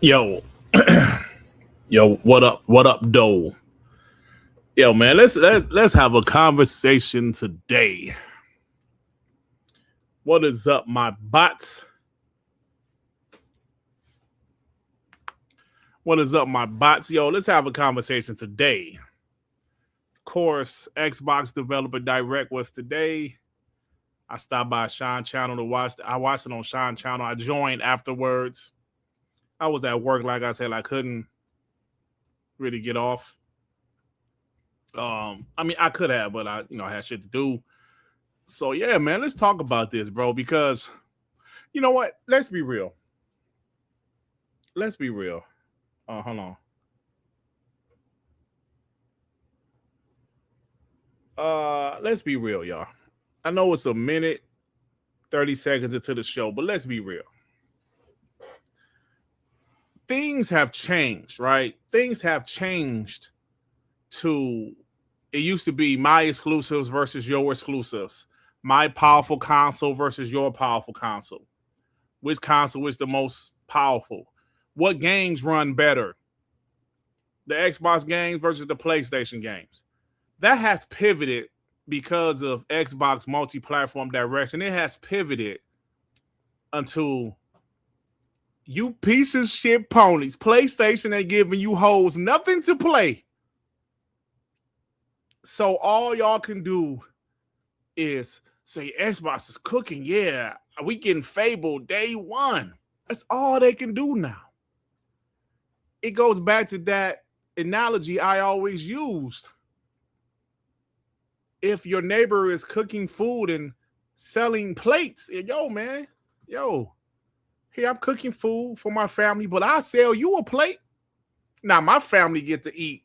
Yo, yo, what up? What up, doe? Yo, man, let's have a conversation today. What is up, my bots? What is up, my bots? Yo, let's have a conversation today. Of course, Xbox Developer Direct was today. I stopped by Sean channel to watch. I watched it on Sean channel. I joined afterwards. I was at work, like I said, I couldn't really get off. I mean, I could have, but I had shit to do. So yeah, man, let's talk about this, bro. Because you know what? Let's be real. Let's be real. Hold on. Let's be real, y'all. I know it's a minute, 30 seconds into the show, but let's be real. Things have changed, right? Things have changed to it used to be my exclusives versus your exclusives. My powerful console versus your powerful console. Which console is the most powerful? What games run better? The Xbox games versus the PlayStation games. That has pivoted because of Xbox multi-platform direction. It has pivoted until you piece of shit ponies. PlayStation ain't giving you hoes nothing to play. So all y'all can do is say Xbox is cooking. Yeah, we getting Fable day one. That's all they can do now. It goes back to that analogy I always used. If your neighbor is cooking food and selling plates, yo, man, yo, hey, I'm cooking food for my family, but I sell you a plate. Now, my family get to eat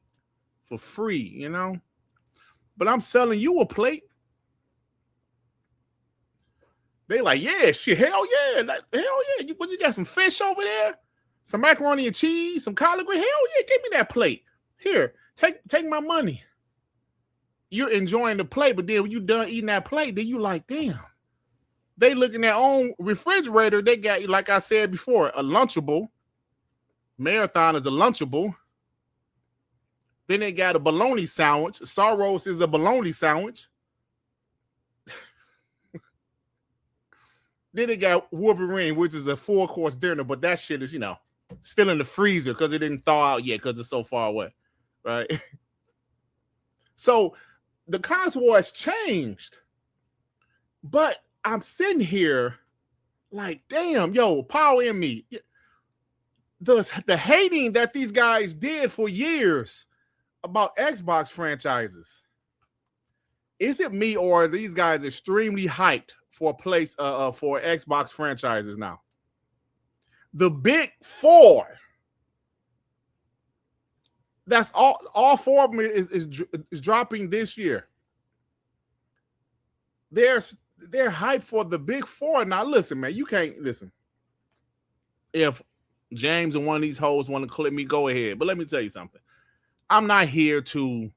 for free, you know, but I'm selling you a plate. They like, yeah, shit, hell yeah, What you got, some fish over there? Some macaroni and cheese, some collard green? Hell yeah, give me that plate. Here, take my money. You're enjoying the plate, but then when you done eating that plate, then you like, damn. They look in their own refrigerator. They got, like I said before, a Lunchable. Marathon is a Lunchable. Then they got a bologna sandwich. Star Roast is a bologna sandwich. Then they got Wolverine, which is a 4-course dinner, but that shit is, still in the freezer because it didn't thaw out yet because it's so far away, right? So the console has changed, but I'm sitting here like, damn, yo, power in me. The hating that these guys did for years about Xbox franchises. Is it me or are these guys extremely hyped for for Xbox franchises now? The big four. That's all four of them is dropping this year. They're hyped for the big four. Now listen, man, you can't listen. If James and one of these hoes want to clip me, go ahead. But let me tell you something. I'm not here to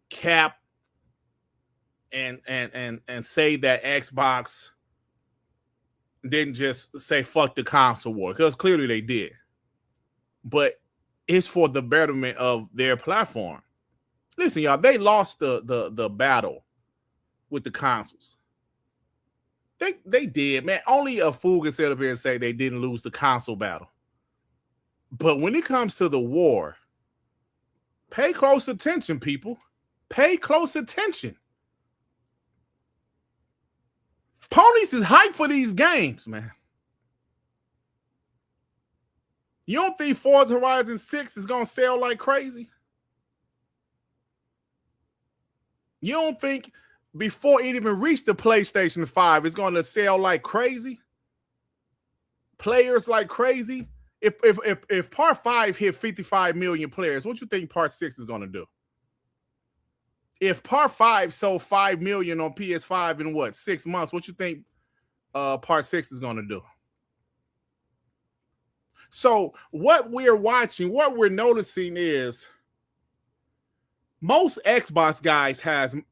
cap and say that Xbox didn't just say fuck the console war, because clearly they did. But it's for the betterment of their platform. Listen, y'all, they lost the battle with the consoles. They did, man. Only a fool can sit up here and say they didn't lose the console battle. But when it comes to the war, pay close attention, people. Pay close attention. Ponies is hyped for these games, man. You don't think Forza Horizon 6 is going to sell like crazy? You don't think before it even reached the PlayStation 5, it's going to sell like crazy? Players like crazy? If Part 5 hit 55 million players, what you think Part 6 is going to do? If Part 5 sold 5 million on PS5 in 6 months, what you think Part 6 is going to do? So what we're watching, what we're noticing is most Xbox guys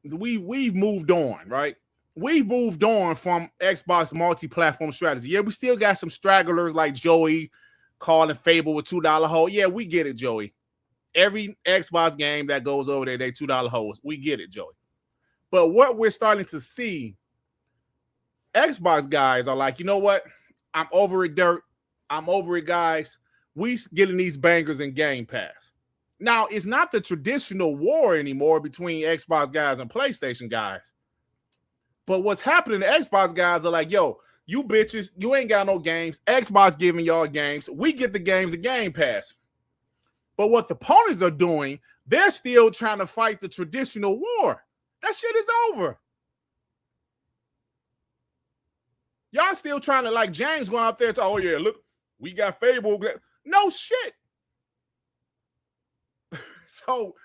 we've moved on, right? We've moved on from Xbox multi-platform strategy. Yeah, we still got some stragglers like Joey, calling Fable a $2 hole. Yeah, we get it, Joey. Every Xbox game that goes over there, they $2 holes. We get it, Joey. But what we're starting to see, Xbox guys are like, you know what? I'm over it, Dirt. I'm over it, guys. We getting these bangers in Game Pass. Now, it's not the traditional war anymore between Xbox guys and PlayStation guys. But what's happening, the Xbox guys are like, yo, you bitches, you ain't got no games. Xbox giving y'all games. We get the games in Game Pass. But what the ponies are doing, they're still trying to fight the traditional war. That shit is over. Y'all still trying to, like James going out there to, oh yeah, look, we got Fable. No shit. So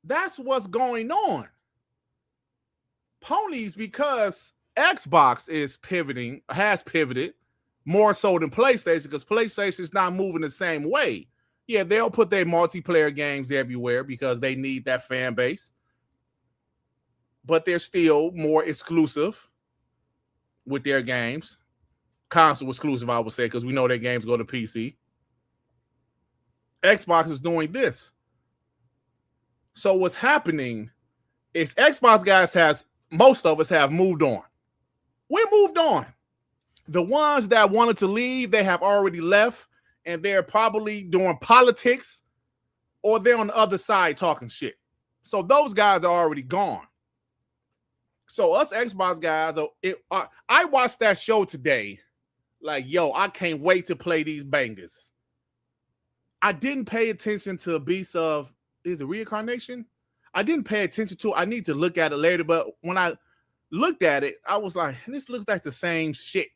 that's what's going on. Ponies, because Xbox has pivoted more so than PlayStation, because PlayStation is not moving the same way. Yeah, they'll put their multiplayer games everywhere because they need that fan base. But they're still more exclusive with their games. Console exclusive, I would say, because we know their games go to PC. Xbox is doing this. So what's happening is Xbox guys most of us have moved on. We moved on. The ones that wanted to leave, they have already left, and they're probably doing politics, or they're on the other side talking shit. So those guys are already gone. So us Xbox guys, I watched that show today. Like, yo, I can't wait to play these bangers. I didn't pay attention to Beast of, is it Reincarnation? I didn't pay attention to it. I need to look at it later, but when I looked at it, I was like, this looks like the same shit.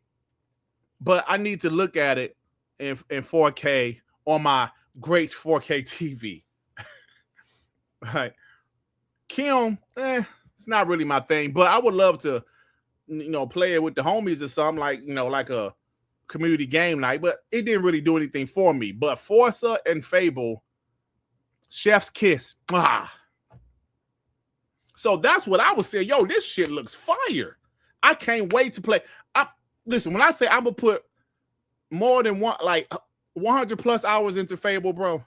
But I need to look at it in 4K on my great 4K TV. Right. Kim, it's not really my thing, but I would love to, play it with the homies or something, like a community game night, but it didn't really do anything for me. But Forza and Fable, chef's kiss. So that's what I would say. Yo, this shit looks fire. I can't wait to play. Listen, when I say I'm gonna put more than 100 plus hours into Fable, bro,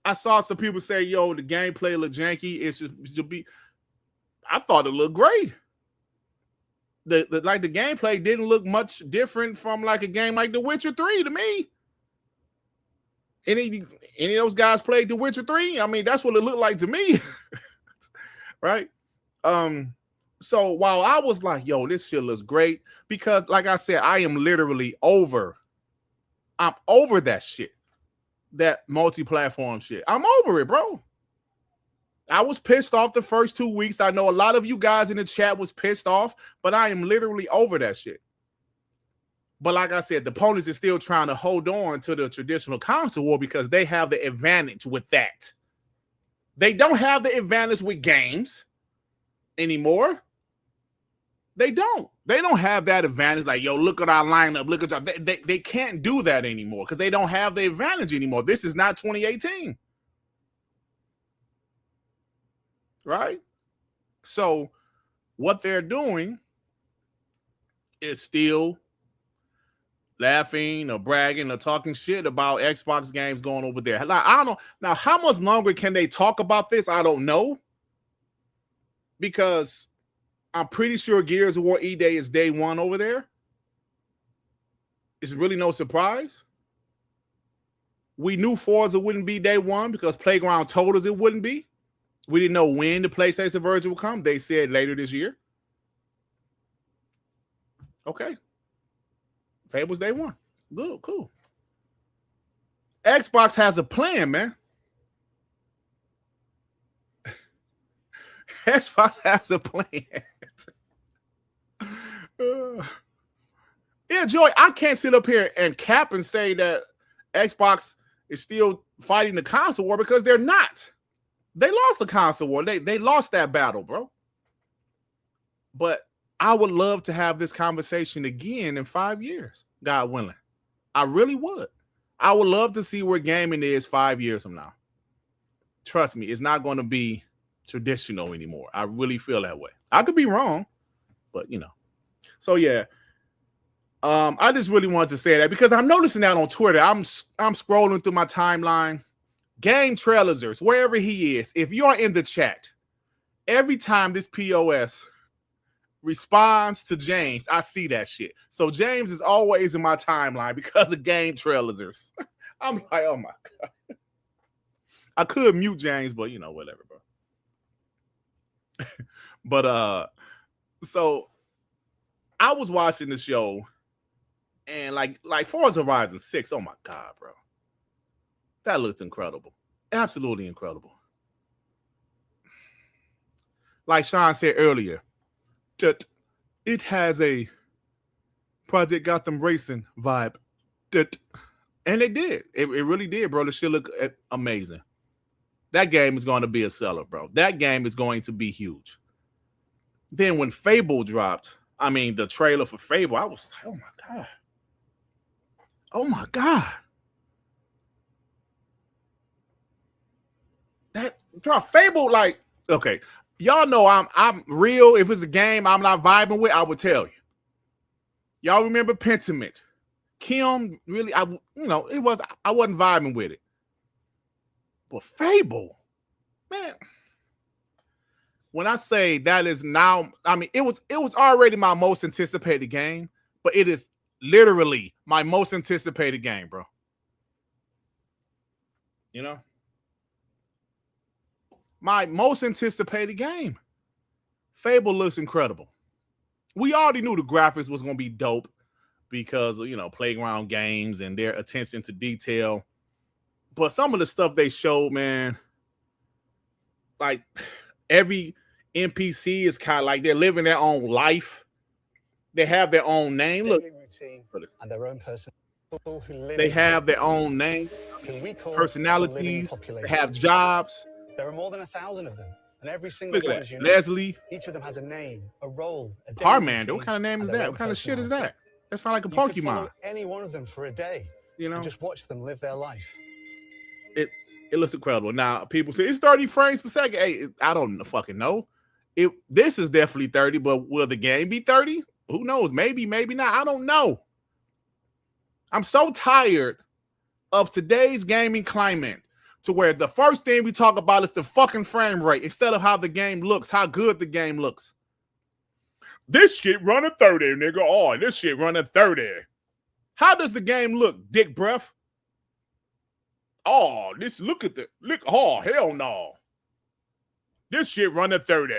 I saw some people say, yo, the gameplay look janky. It should be. I thought it looked great. The gameplay didn't look much different from like a game like The Witcher 3 to me. Any of those guys played The Witcher 3? I mean, that's what it looked like to me. Right? So while I was like, yo, this shit looks great, because like I said, I am literally over. I'm over that shit. That multi-platform shit. I'm over it, bro. I was pissed off the first 2 weeks. I know a lot of you guys in the chat was pissed off, but I am literally over that shit. But like I said, the opponents are still trying to hold on to the traditional console war because they have the advantage with that. They don't have the advantage with games anymore. They don't. They don't have that advantage. Like, yo, look at our lineup. Look at y'all. They can't do that anymore because they don't have the advantage anymore. This is not 2018. Right? So what they're doing is still laughing or bragging or talking shit about Xbox games going over there. Like, I don't know. Now, how much longer can they talk about this? I don't know. Because I'm pretty sure Gears of War E-Day is day one over there. It's really no surprise. We knew Forza wouldn't be day one because Playground told us it wouldn't be. We didn't know when the PlayStation version would come. They said later this year. Okay. Fable's day one. Good, cool. Xbox has a plan, man. Xbox has a plan. Yeah, Joy, I can't sit up here and cap and say that Xbox is still fighting the console war because they're not. They lost the console war. They lost that battle, bro. But I would love to have this conversation again in 5 years, God willing. I really would. I would love to see where gaming is 5 years from now. Trust me, it's not going to be traditional anymore. I really feel that way. I could be wrong, but So yeah, I just really wanted to say that because I'm noticing that on Twitter. I'm scrolling through my timeline. Game trailers, wherever he is, if you're in the chat, every time this POS responds to James, I see that shit. So James is always in my timeline because of game trailers. I'm like, oh my God. I could mute James, but you know, whatever, bro. But so I was watching the show and like Forza Horizon 6, oh my God, bro. That looked incredible. Absolutely incredible. Like Sean said earlier, that it has a Project Gotham Racing vibe. And it did. It really did, bro. The shit looked amazing. That game is going to be a seller, bro. That game is going to be huge. Then when Fable dropped, I mean, the trailer for Fable, I was like, oh my God. Oh my God. That drop Fable, like, okay. Y'all know I'm real. If it's a game I'm not vibing with, I would tell you. Y'all remember Pentiment? Kim, really, I wasn't vibing with it. But Fable, man, when I say that is now, I mean, it was already my most anticipated game, but it is literally my most anticipated game, bro. You know? My most anticipated game. Fable looks incredible. We already knew the graphics was going to be dope because of, you know, Playground Games and their attention to detail. But some of the stuff they showed, man, like every NPC is kind of like they're living their own life. They have their own name. Look, and their own person. They have their own name, personalities. They have jobs. There are more than 1,000 of them, and every single one is unique. Leslie. Each of them has a name, a role, a Harmander. What kind of name is that? What kind of shit is that? That's not like a Pokemon. You could follow any one of them for a day. You know, and just watch them live their life. It looks incredible. Now people say it's 30 frames per second. Hey, I don't fucking know. This is definitely 30, but will the game be 30? Who knows? Maybe, maybe not. I don't know. I'm so tired of today's gaming climate to where the first thing we talk about is the fucking frame rate instead of how the game looks, how good the game looks. This shit running 30, nigga. Oh, this shit running 30. How does the game look, dick breath? Oh, oh, hell no. This shit running 30.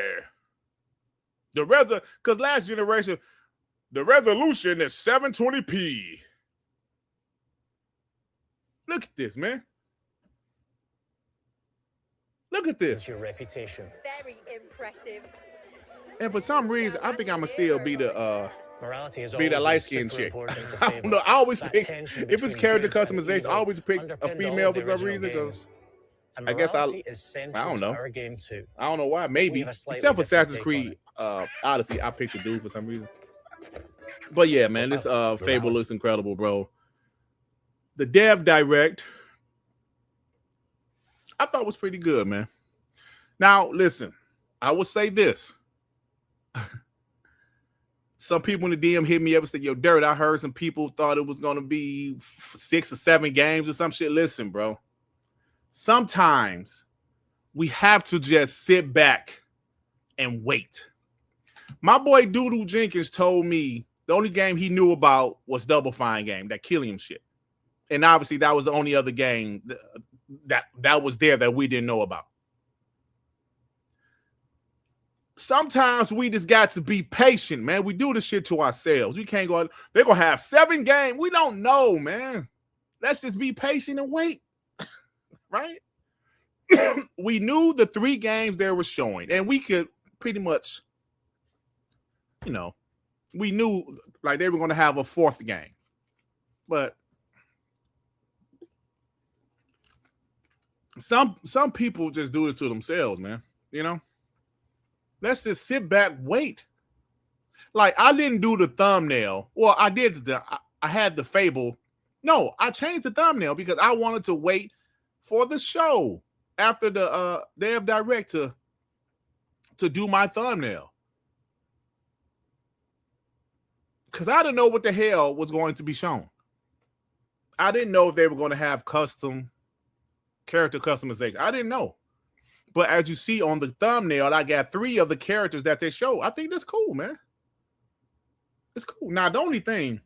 Because last generation, the resolution is 720p. Look at this, man. Look at this. It's your reputation. Very impressive. And for some reason, I think I'm gonna still be the light-skinned chick. I don't know. I always pick, if it's character customization, I always pick a female for some reason because I guess I don't know. I don't know why. Maybe except for Assassin's Creed Odyssey, I picked a dude for some reason. But yeah, man, this Fable looks incredible, bro. The dev direct, I thought was pretty good, man. Now, listen, I will say this. Some people in the DM hit me up and said, yo, Dirt, I heard some people thought it was going to be 6 or 7 games or some shit. Listen, bro. Sometimes we have to just sit back and wait. My boy Doodoo Jenkins told me the only game he knew about was Double Fine game, that Killium shit. And obviously that was the only other game that was there that we didn't know about. Sometimes we just got to be patient, man. We do this shit to ourselves. We can't go, they're going to have 7 games. We don't know, man. Let's just be patient and wait, right? We knew the 3 games they were showing, and we could pretty much, you know, we knew like they were going to have a 4th game. But some people just do it to themselves, man. You know? Let's just sit back, wait. Like, I didn't do the thumbnail. Well, I did. I had the Fable. No, I changed the thumbnail because I wanted to wait for the show after the dev direct to do my thumbnail. Because I didn't know what the hell was going to be shown. I didn't know if they were going to have character customization. I didn't know. But as you see on the thumbnail, I got 3 of the characters that they show. I think that's cool, man. It's cool. Now, the only thing,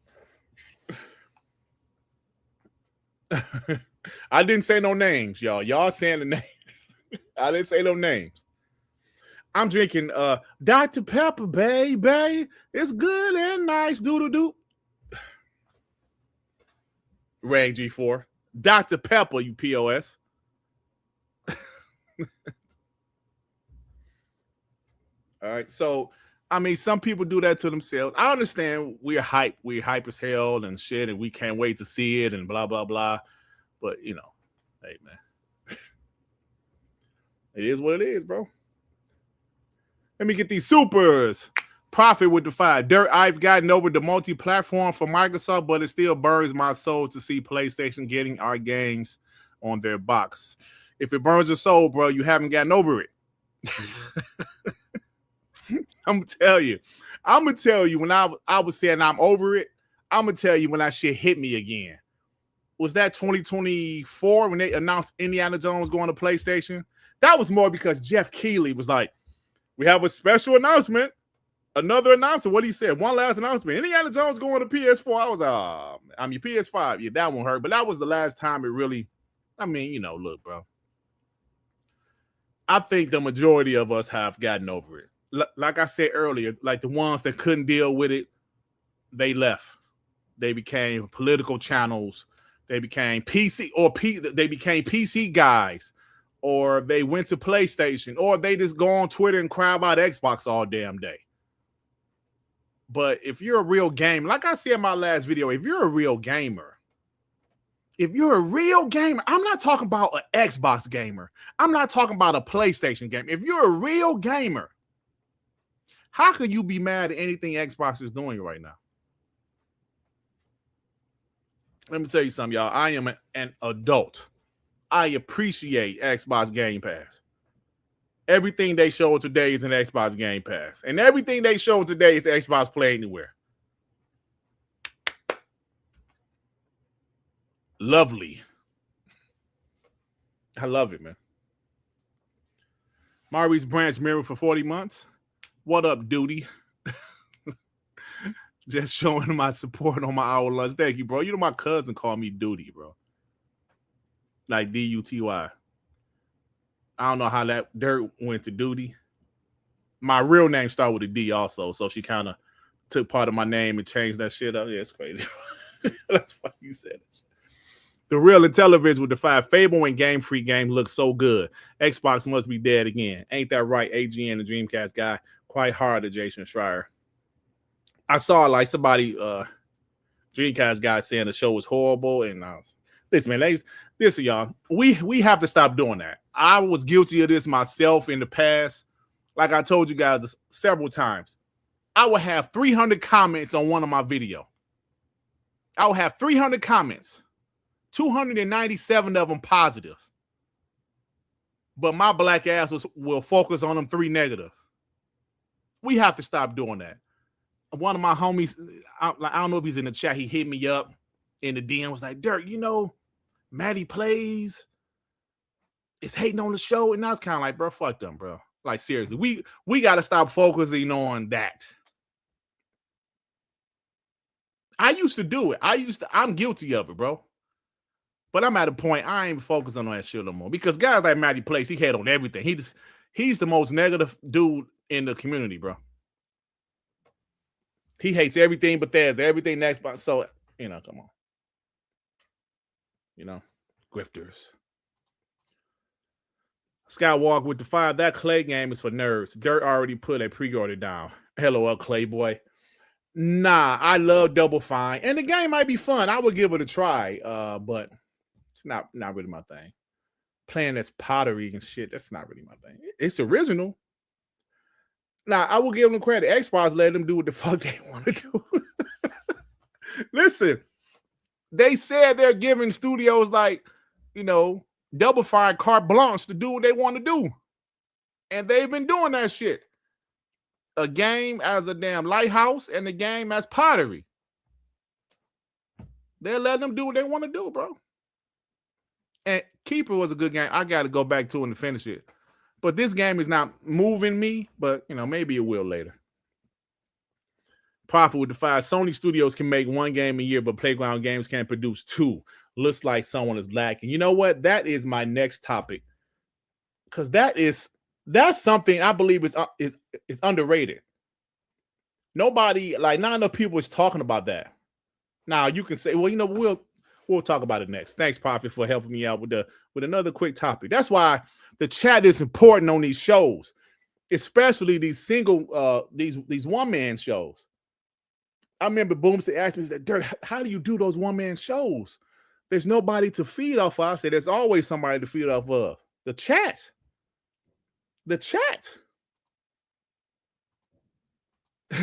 I didn't say no names, y'all. Y'all saying the names. I didn't say no names. I'm drinking Dr. Pepper, baby. It's good and nice. Doodle-doo. Rag G4. Dr. Pepper, you POS. All right. So, I mean, some people do that to themselves. I understand we're hype. We're hype as hell and shit, and we can't wait to see it and blah, blah, blah. But, you know, hey, man. It is what it is, bro. Let me get these supers. Profit with the 5. Dirt, I've gotten over the multi-platform for Microsoft, but it still burns my soul to see PlayStation getting our games on their box. If it burns your soul, bro, you haven't gotten over it. I'm gonna tell you when I was saying I'm over it. I'm gonna tell you when that shit hit me again. Was that 2024 when they announced Indiana Jones going to PlayStation? That was more because Jeff Keighley was like, we have a special announcement. Another announcement. What he said, one last announcement. Indiana Jones going to PS4. I was PS5. Yeah, that one hurt. But that was the last time it really, I mean, you know, look, bro. I think the majority of us have gotten over it. Like I said earlier, like the ones that couldn't deal with it, they left. They became political channels. They became they became PC guys, or they went to PlayStation, or they just go on Twitter and cry about Xbox all damn day. But if you're a real gamer, like I said in my last video, if you're a real gamer, I'm not talking about an Xbox gamer. I'm not talking about a PlayStation gamer. If you're a real gamer, how could you be mad at anything Xbox is doing right now? Let me tell you something, y'all. I am an adult. I appreciate Xbox Game Pass. Everything they showed today is an Xbox Game Pass. And everything they showed today is Xbox Play Anywhere. Lovely. I love it, man. Maurice Branch Mirror for 40 months. What up, duty? Just showing my support on my hour lunch. Thank you, bro. You know my cousin called me Duty, bro. Like D-U-T-Y. I don't know how that Dirt went to Duty. My real name started with a D also, so she kind of took part of my name and changed that shit up. Yeah, it's crazy. That's why you said it. The real Intellivision with the 5. Fable and Game Freak game looks so good. Xbox must be dead again. Ain't that right? AGN, the Dreamcast guy. Quite hard to Jason Schreier. I saw like somebody, Dreamcast guy saying the show was horrible. And listen, man, listen, y'all. We have to stop doing that. I was guilty of this myself in the past. Like I told you guys several times. I would have 300 comments on one of my videos. I would have 300 comments. 297 of them positive. But my black ass will focus on them 3 negative. We have to stop doing that. One of my homies, I don't know if he's in the chat, he hit me up in the DM, was like, Dirt, you know, Maddie Plays is hating on the show. And I was kind of like, bro, fuck them, bro. Like, seriously, we got to stop focusing on that. I used to do it. I'm guilty of it, bro. But I'm at a point I ain't focused on that shit no more. Because guys like Maddie Plays, he hate on everything. He's the most negative dude in the community, bro. He hates everything but there's everything next. So, you know, come on. You know, grifters. Skywalker with the 5. That Clay game is for nerds. Dirt already put a pre-order down. LOL, Clay boy. Nah, I love Double Fine. And the game might be fun. I would give it a try. But it's not really my thing. Playing this pottery and shit, that's not really my thing. It's original. Now, I will give them credit. Xbox let them do what the fuck they want to do. Listen, they said they're giving studios like, you know, Double Fine carte blanche to do what they want to do. And they've been doing that shit. a game as a damn lighthouse and the game as pottery. They'll let them do what they want to do, bro. And Keeper was a good game. I got to go back to it and finish it. But this game is not moving me, but, maybe it will later. Profit with the 5. Sony Studios can make one game a year, but Playground Games can't produce 2. Looks like someone is lacking. You know what? That is my next topic. Because that's something I believe is underrated. Nobody, not enough people is talking about that. Now you can say, well, we'll talk about it next. Thanks, Profit, for helping me out with another quick topic. That's why the chat is important on these shows, especially these single, these one-man shows. I remember Boomstick asked me, he said, Dirt, how do you do those one-man shows? There's nobody to feed off of. I said, there's always somebody to feed off of. The chat. The chat.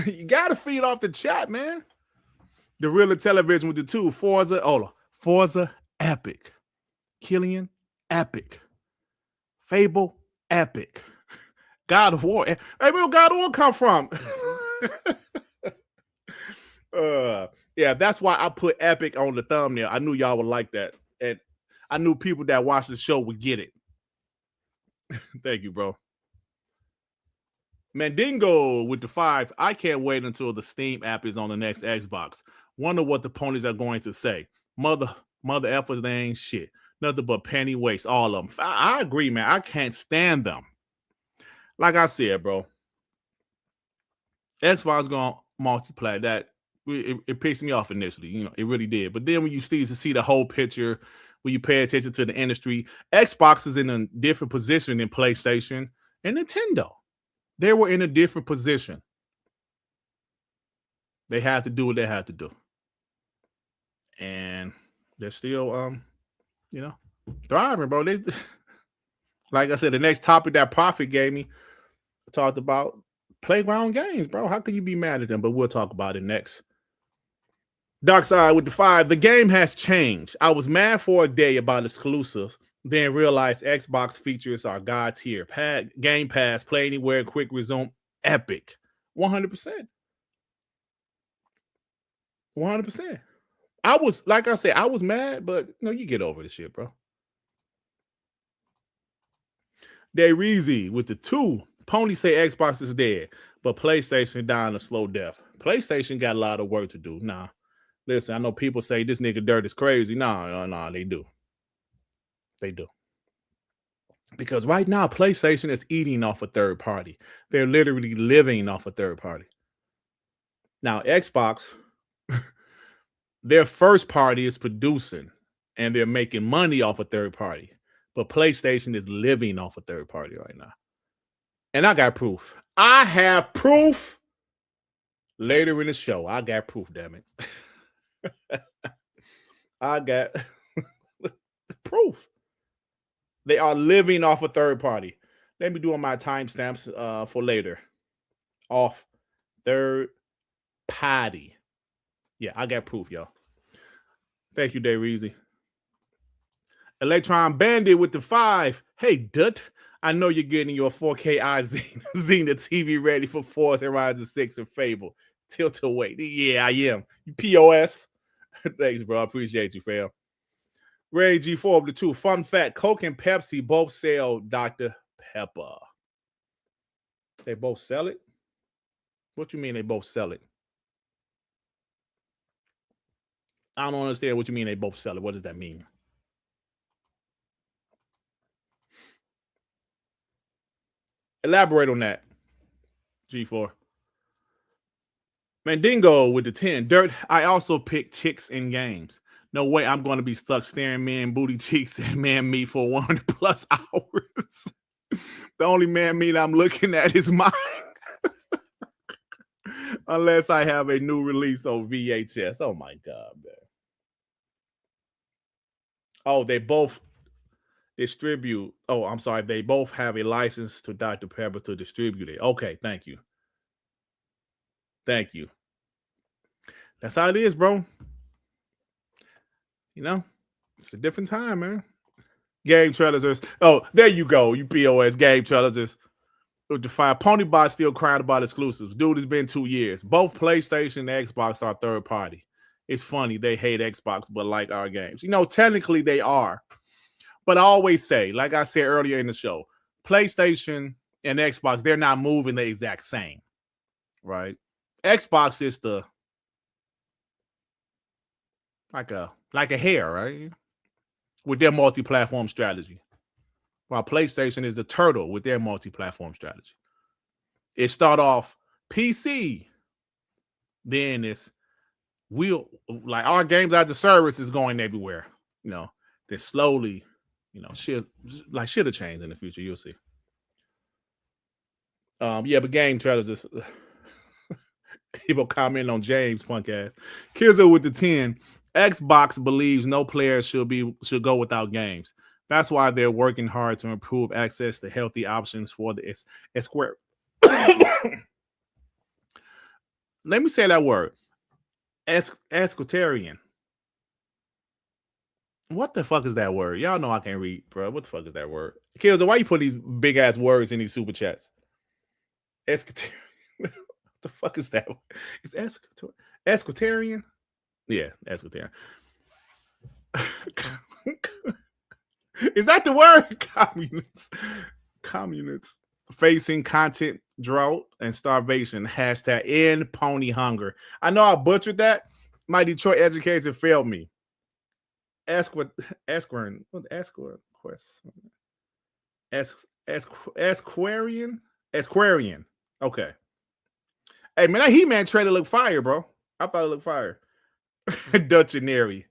You got to feed off the chat, man. The Real Television with the 2. Forza, epic. Killian, epic. Fable, epic. God of War. Hey, where God of War come from? Yeah, that's why I put epic on the thumbnail. I knew y'all would like that. And I knew people that watch the show would get it. Thank you, bro. Mandingo with the 5. I can't wait until the Steam app is on the next Xbox. Wonder what the ponies are going to say. Mother effers, they ain't shit. Nothing but penny waste, all of them. I agree, man. I can't stand them. Like I said, bro. Xbox going multiply that. It pissed me off initially. It really did. But then when you see the whole picture, when you pay attention to the industry, Xbox is in a different position than PlayStation and Nintendo. They were in a different position. They had to do what they had to do. And they're still, thriving, bro. Like I said, the next topic that Prophet gave me talked about Playground Games, bro. How can you be mad at them? But we'll talk about it next. Darkside with the 5. The game has changed. I was mad for a day about exclusives, then realized Xbox features are God tier. Gamepass, play anywhere, quick resume, epic. 100%. 100%. I was mad, but you get over the shit, bro. Dayreezy with the 2. Pony say Xbox is dead, but PlayStation dying a slow death. PlayStation got a lot of work to do. Nah. Listen, I know people say this nigga Dirt is crazy. Nah, they do. They do. Because right now, PlayStation is eating off a third party. They're literally living off a third party. Now, Xbox, their first party is producing, and they're making money off a third party. But PlayStation is living off a third party right now. And I got proof. I have proof. Later in the show, I got proof, damn it. I got proof. They are living off a third party. Let me do my timestamps for later. Off third party. Yeah, I got proof, y'all. Thank you, Dayreezy. Electron Bandit with the 5. Hey, Dut. I know you're getting your 4K Xena TV ready for Forza Horizon 6 and Fable. Tilt away. Yeah, I am. You POS. Thanks, bro. I appreciate you, fam. Ray G4 of the 2. Fun fact, Coke and Pepsi both sell Dr. Pepper. They both sell it? What you mean they both sell it? I don't understand what you mean they both sell it. What does that mean? Elaborate on that, G4. Mandingo with the 10. Dirt, I also pick chicks in games. No way I'm going to be stuck staring man booty cheeks and man meat for 100+ hours. The only man meat I'm looking at is mine. Unless I have a new release on VHS. Oh, my God, man. Oh, they both distribute. Oh, I'm sorry. They both have a license to Dr. Pepper to distribute it. Okay, thank you. Thank you. That's how it is, bro. It's a different time, man. Game trailers. Oh, there you go. You POS game trailers. With the 5, Ponybot still crying about exclusives. Dude, it's been 2 years. Both PlayStation and Xbox are third party. It's funny they hate Xbox, but like our games. Technically they are. But I always say, like I said earlier in the show, PlayStation and Xbox, they're not moving the exact same, right? Xbox is the like a hair, right? With their multi-platform strategy. While PlayStation is the turtle with their multi-platform strategy. It start off PC, then it's like our games as a service is going everywhere. Then slowly, should have changed in the future. You'll see. But game trailers is people comment on James punk ass. Kizzo with the 10. Xbox believes no player should go without games. That's why they're working hard to improve access to healthy options for the Square. Let me say that word. Esquitarian. What the fuck is that word? Y'all know I can't read, bro. What the fuck is that word? Kizzo, why you put these big ass words in these super chats? Esquitarian. What the fuck is that? It's Esquitarian? Yeah, Esquitarian. Is that the word? Communists facing content drought and starvation. Hashtag end pony hunger. I know I butchered that. My Detroit education failed me. Esquarian. Okay. Hey man, that He-Man trailer looked fire, bro. I thought it looked fire. Dutchinary.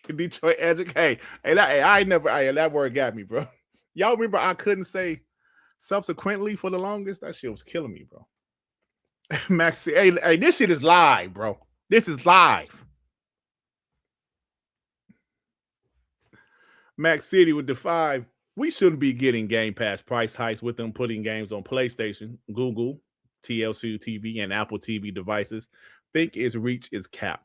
Detroit educate. That word got me, bro. Y'all remember I couldn't say subsequently for the longest? That shit was killing me, bro. Max, hey, this shit is live, bro. This is live. Max City with the 5. We shouldn't be getting Game Pass price hikes with them putting games on PlayStation, Google, TLC TV, and Apple TV devices. Think its reach is capped.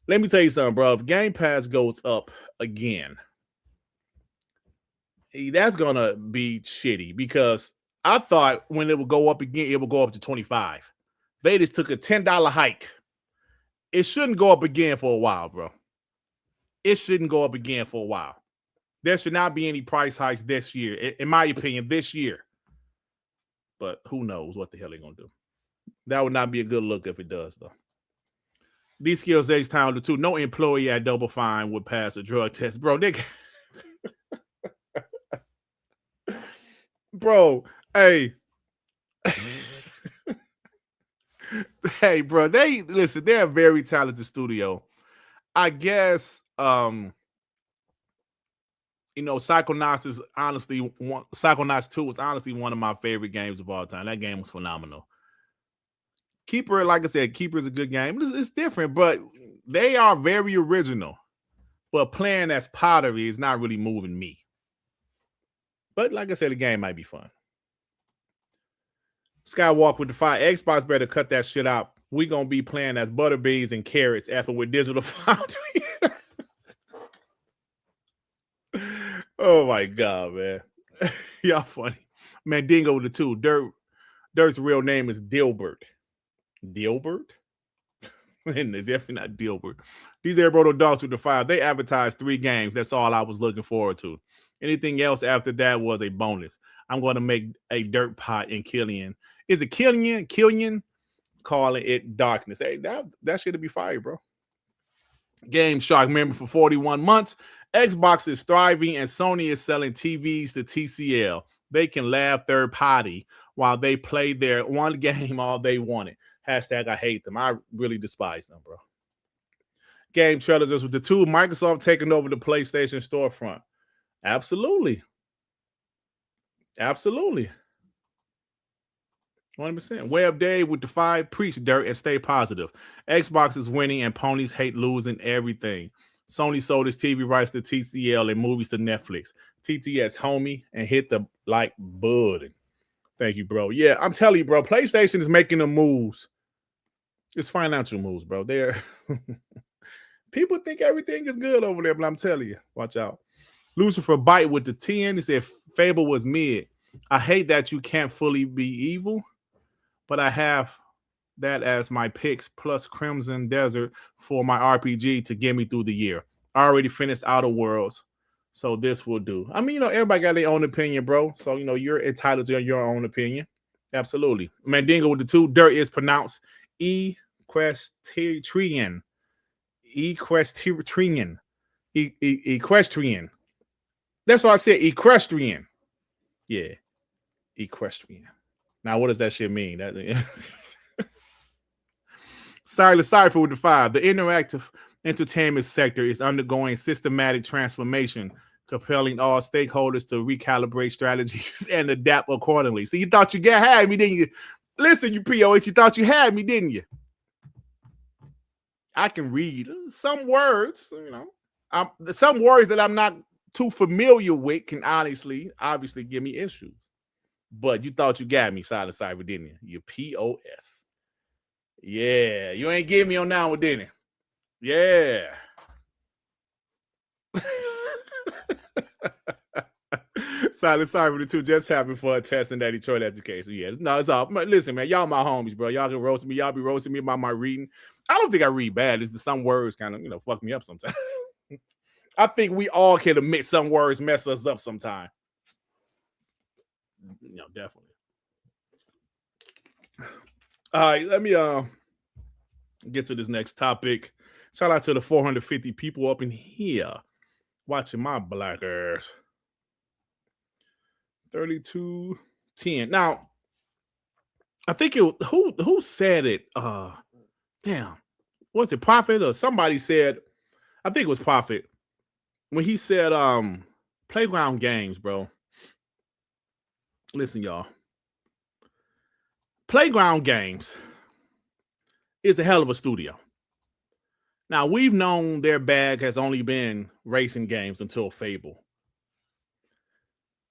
Let me tell you something, bro. If Game Pass goes up again, that's going to be shitty because I thought when it would go up again, it would go up to $25. They just took a $10 hike. It shouldn't go up again for a while, bro. It shouldn't go up again for a while. There should not be any price hikes this year, in my opinion, this year. But who knows what the hell they're going to do. That would not be a good look if it does, though. These skills age time too. No employee at Double Fine would pass a drug test, bro. Bro, hey, hey, bro. They're a very talented studio. I guess, Psychonauts is honestly Psychonauts 2 was honestly one of my favorite games of all time. That game was phenomenal. Keeper, like I said, Keeper is a good game. It's different, but they are very original. But playing as pottery is not really moving me. But like I said, the game might be fun. Skywalk with the 5. Xbox better cut that shit out. We gonna be playing as butterbees and carrots after with Digital Foundry. Oh my god, man. Y'all funny. Mandingo with the 2. Dirt's real name is Dilbert. Dilbert? And they're definitely not Dilbert. These Airbodo Dogs with the 5. They advertised 3 games. That's all I was looking forward to. Anything else after that was a bonus. I'm going to make a dirt pot in Killian. Is it Killian? Killian? Calling it Darkness. Hey, that should be fire, bro. Game Shark member for 41 months. Xbox is thriving and Sony is selling TVs to TCL. They can laugh third party while they play their one game all they wanted. Hashtag I hate them. I really despise them, bro. Game trailers is with the 2. Microsoft taking over the PlayStation storefront. Absolutely. 100%. Web Dave with the 5. Preach dirt and stay positive. Xbox is winning and ponies hate losing everything. Sony sold its TV rights to TCL and movies to Netflix. TTS homie and hit the like button. Thank you, bro. Yeah, I'm telling you, bro. PlayStation is making the moves. It's financial moves, bro. They're people think everything is good over there, but I'm telling you, watch out. Lucifer Bite with the 10. He said Fable was mid. I hate that you can't fully be evil, but I have that as my picks plus Crimson Desert for my RPG to get me through the year. I already finished Outer Worlds, so this will do. I mean, everybody got their own opinion, bro. So, you're entitled to your own opinion. Absolutely. Mandingo with the 2. Dirt is pronounced equestrian. Equestrian. Equestrian. That's what I said. Equestrian. Yeah. Equestrian. Now, what does that shit mean? Sorry for the 5. The interactive entertainment sector is undergoing systematic transformation, compelling all stakeholders to recalibrate strategies and adapt accordingly. So you thought you had me, didn't you? Listen, you POH, you thought you had me, didn't you? I can read some words, some words that I'm not too familiar with can obviously give me issues. But you thought you got me, Silent Cyber, didn't you? You POS. Yeah, you ain't give me on that one, didn't you? Yeah. Silent Cyber, the 2 just happened for a test in that Detroit education. Yeah, no, it's all. Listen, man, y'all my homies, bro. Y'all can roast me. Y'all be roasting me about my reading. I don't think I read bad. It's just some words kind of, fuck me up sometimes. I think we all can admit some words mess us up sometime. Definitely. All right, let me get to this next topic. Shout out to the 450 people up in here watching my blackers. 3210. Now, I think who said it? Damn, was it Prophet or somebody said? I think it was Prophet when he said, "Playground games, bro." Listen, y'all. Playground Games is a hell of a studio. Now, we've known their bag has only been racing games until Fable.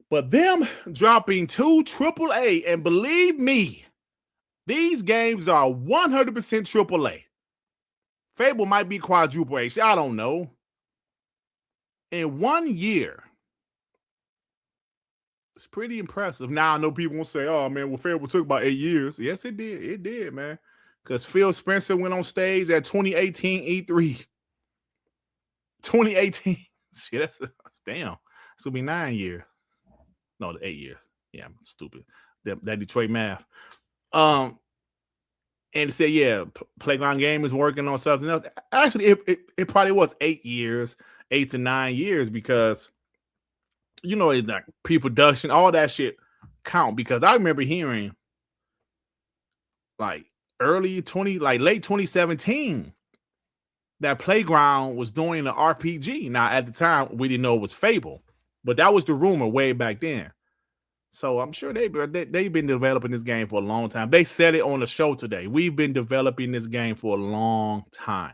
But them dropping 2 AAA, and believe me, these games are 100% AAA. Fable might be quadruple A. I don't know. In 1 year, it's pretty impressive. Now, I know people will say, oh, man, well, Fable took about 8 years. Yes, it did. It did, man. Because Phil Spencer went on stage at 2018 E3. 2018. Shit, that's damn. This will be 9 years. No, 8 years. Yeah, I'm stupid. That Detroit math. And said, yeah, Playground Game is working on something else. Actually, it probably was 8 years, 8 to 9 years, because it's like pre-production, all that shit count. Because I remember hearing like late 2017 that Playground was doing an RPG. Now, at the time, we didn't know it was Fable, but that was the rumor way back then. So I'm sure they've been developing this game for a long time. They said it on the show today. We've been developing this game for a long time.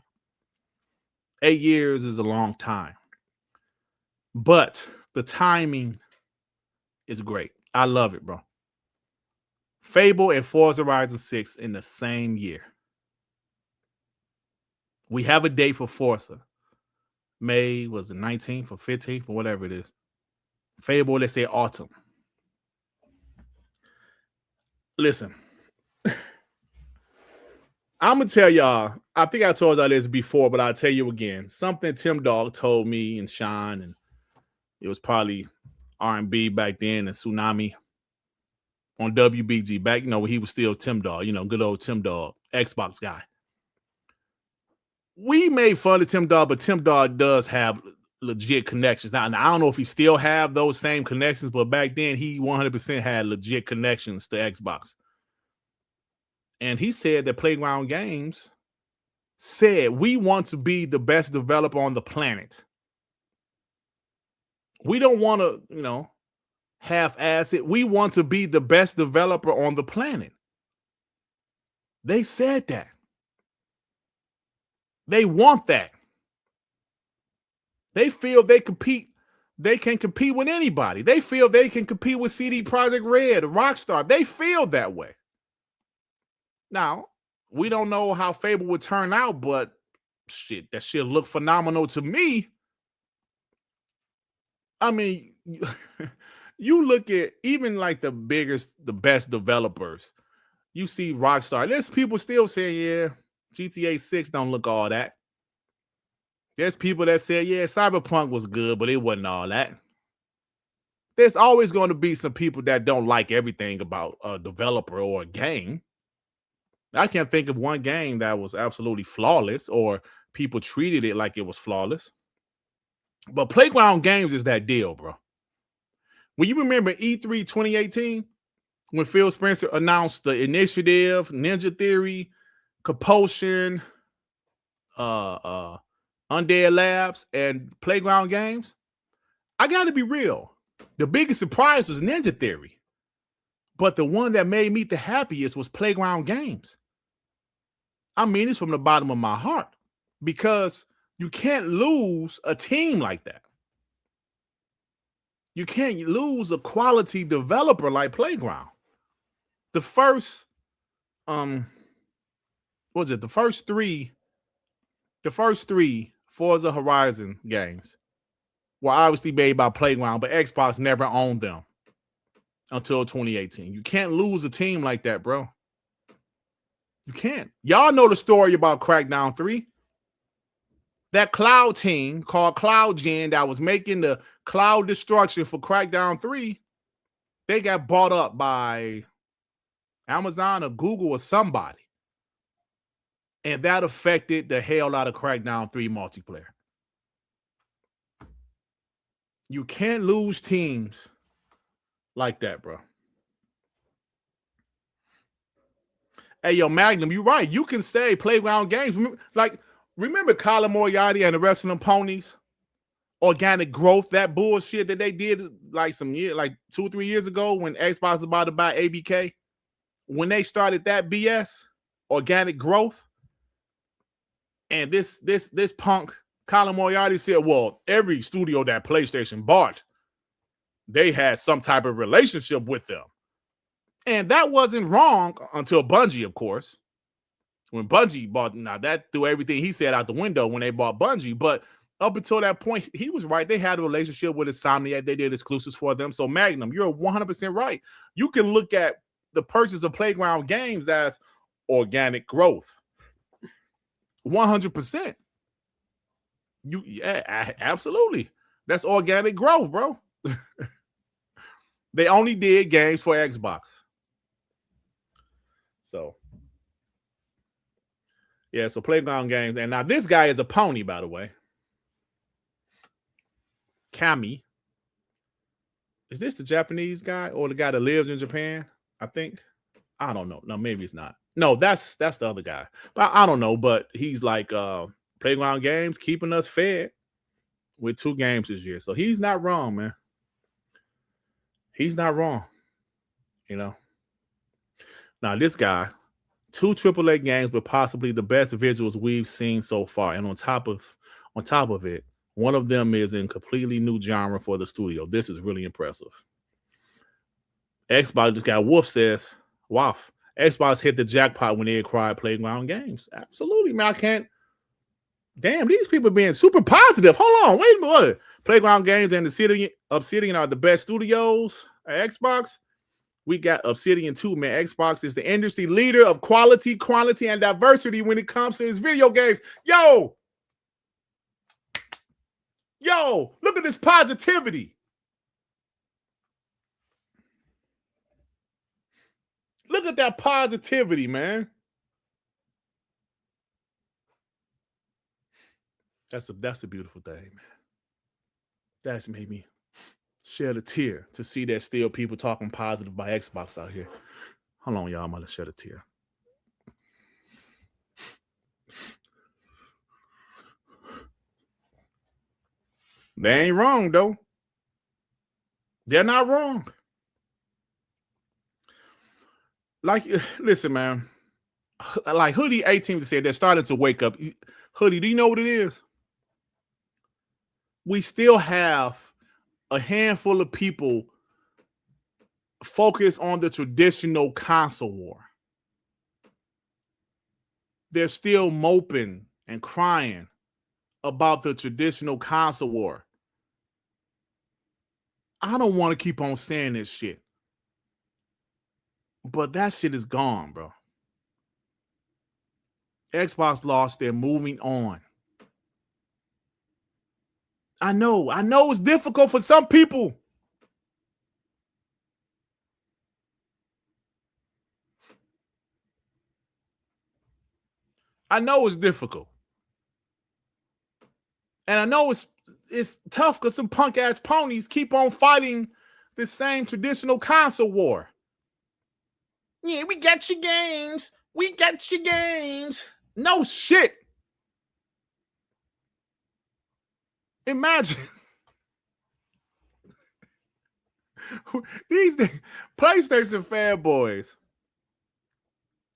8 years is a long time. But the timing is great. I love it, bro. Fable and Forza Horizon 6 in the same year. We have a date for Forza. May was the 19th or 15th or whatever it is. Fable, let's say autumn. Listen, I'm going to tell y'all, I think I told y'all this before, but I'll tell you again. Something Tim Dog told me and Sean, and it was probably R&B back then and Tsunami on WBG back, when he was still Tim Dog, good old Tim Dog, Xbox guy. We made fun of Tim Dog, but Tim Dog does have legit connections. Now, I don't know if he still have those same connections, but back then he 100% had legit connections to Xbox. And he said that Playground Games said, we want to be the best developer on the planet. We don't want to, half-ass it. We want to be the best developer on the planet. They said that. They want that. They feel they can compete with anybody. They feel they can compete with CD Projekt Red, Rockstar. They feel that way. Now, we don't know how Fable would turn out, but shit, that shit look phenomenal to me. I mean, You look at even like the best developers. You see Rockstar. There's people still saying, yeah, GTA 6 don't look all that. There's people that say, yeah, Cyberpunk was good, but it wasn't all that. There's always going to be some people that don't like everything about a developer or a game. I can't think of one game that was absolutely flawless or people treated it like it was flawless. But Playground Games is that deal, bro. When you remember E3 2018, when Phil Spencer announced the Initiative, Ninja Theory, Compulsion, Undead Labs, and Playground Games, I got to be real. The biggest surprise was Ninja Theory. But the one that made me the happiest was Playground Games. I mean, it's from the bottom of my heart because you can't lose a team like that. You can't lose a quality developer like Playground. The first, the first three Forza Horizon games were obviously made by Playground, but Xbox never owned them until 2018. You can't lose a team like that, bro. You can't. Y'all know the story about Crackdown 3. That cloud team called CloudGen that was making the cloud destruction for Crackdown 3, they got bought up by Amazon or Google or somebody. And that affected the hell out of Crackdown 3 multiplayer. You can't lose teams like that, bro. Hey, yo, Magnum, you're right. You can say Playground Games. Remember Colin Moriarty and the rest of them ponies? Organic growth, that bullshit that they did like 2 or 3 years ago when Xbox was about to buy ABK. When they started that BS, organic growth, and this punk Colin Moriarty said, well, every studio that PlayStation bought, they had some type of relationship with them. And that wasn't wrong until Bungie, of course. When Bungie bought, now that threw everything he said out the window when they bought Bungie. But up until that point, he was right. They had a relationship with Insomniac. They did exclusives for them. So Magnum, you're 100% right. You can look at the purchase of Playground Games as organic growth. 100%. Yeah, absolutely. That's organic growth, bro. They only did games for Xbox. So, yeah, so Playground Games. And now this guy is a pony, by the way. Kami. Is this the Japanese guy or the guy that lives in Japan? I think. I don't know. No, maybe it's not. No, that's the other guy. But I don't know. But he's like Playground Games keeping us fed with 2 games this year. So he's not wrong, man. He's not wrong. You know. Now this guy, 2 AAA games with possibly the best visuals we've seen so far. And on top of it, one of them is in completely new genre for the studio. This is really impressive. Xbox, this guy Wolf says, wow, Xbox hit the jackpot when they acquired Playground Games. Absolutely, man. I can't. Damn, these people being super positive. Hold on, wait a minute. Playground Games and Obsidian are the best studios at Xbox. We got Obsidian too, man. Xbox is the industry leader of quality, quantity, and diversity when it comes to its video games. Yo, look at this positivity. Look at that positivity, man. That's a beautiful thing, man. That's made me shed a tear to see that still people talking positive by Xbox out here. Hold on, y'all. I'm gonna shed a tear. They ain't wrong, though. They're not wrong. Like, listen, man. Like Hoodie 18 said, they're starting to wake up. Hoodie, do you know what it is? We still have a handful of people focused on the traditional console war. They're still moping and crying about the traditional console war. I don't want to keep on saying this shit. But that shit is gone, bro. Xbox lost, they're moving on. I know it's difficult for some people. I know it's difficult. And I know it's tough because some punk ass ponies keep on fighting the same traditional console war. Yeah, we got your games. We got your games. No shit. Imagine these PlayStation fanboys.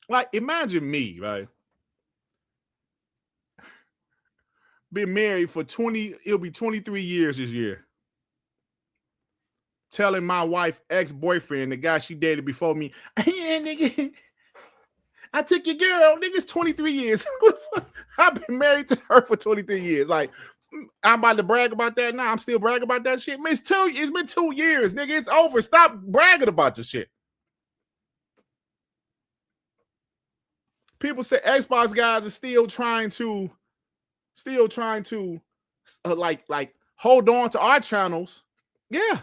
Like, imagine me, right? Been married for it'll be 23 years this year. Telling my wife, ex-boyfriend, the guy she dated before me, yeah, nigga, I took your girl, nigga, it's 23 years. I've been married to her for 23 years. Like, I'm about to brag about that now. I'm still bragging about that shit. Man, it's been 2 years, nigga. It's over. Stop bragging about the shit. People say Xbox guys are still trying to like hold on to our channels. Yeah.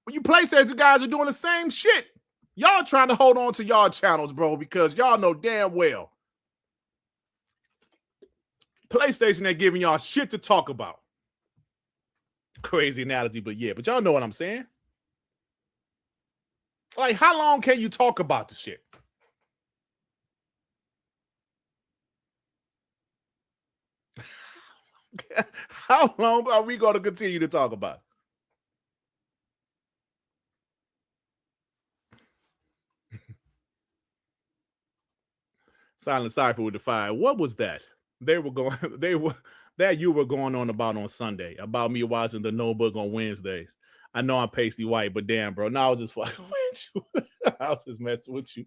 You PlayStation guys are doing the same shit. Y'all trying to hold on to y'all channels, bro, because y'all know damn well PlayStation ain't giving y'all shit to talk about. Crazy analogy, but yeah, but y'all know what I'm saying. Like, how long can you talk about the shit? How long are we going to continue to talk about it? Silent Cypher with the fire. What was that? You were going on about on Sunday about me watching The Notebook on Wednesdays. I know I'm pasty white, but damn, bro. No, I was just fucking with you. I was just messing with you.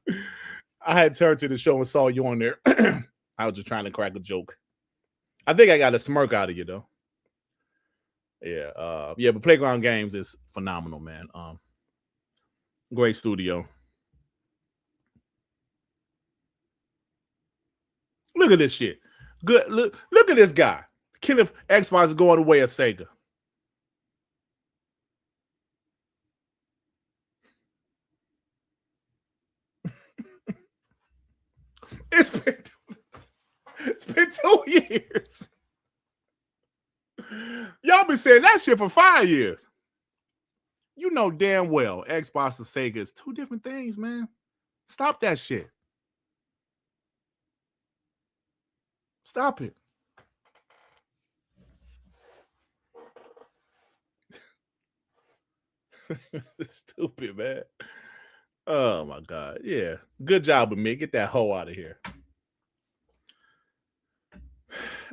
I had turned to the show and saw you on there. I was just trying to crack a joke. I think I got a smirk out of you though. Yeah, but Playground Games is phenomenal, man. Great studio. Look at this shit. Good. Look at this guy. Kenneth Xbox is going the way of Sega. It's been 2 years. Y'all been saying that shit for 5 years. You know damn well Xbox and Sega is two different things, man. Stop that shit. Stop it. Stupid, man. Oh my God. Yeah. Good job with me. Get that hoe out of here.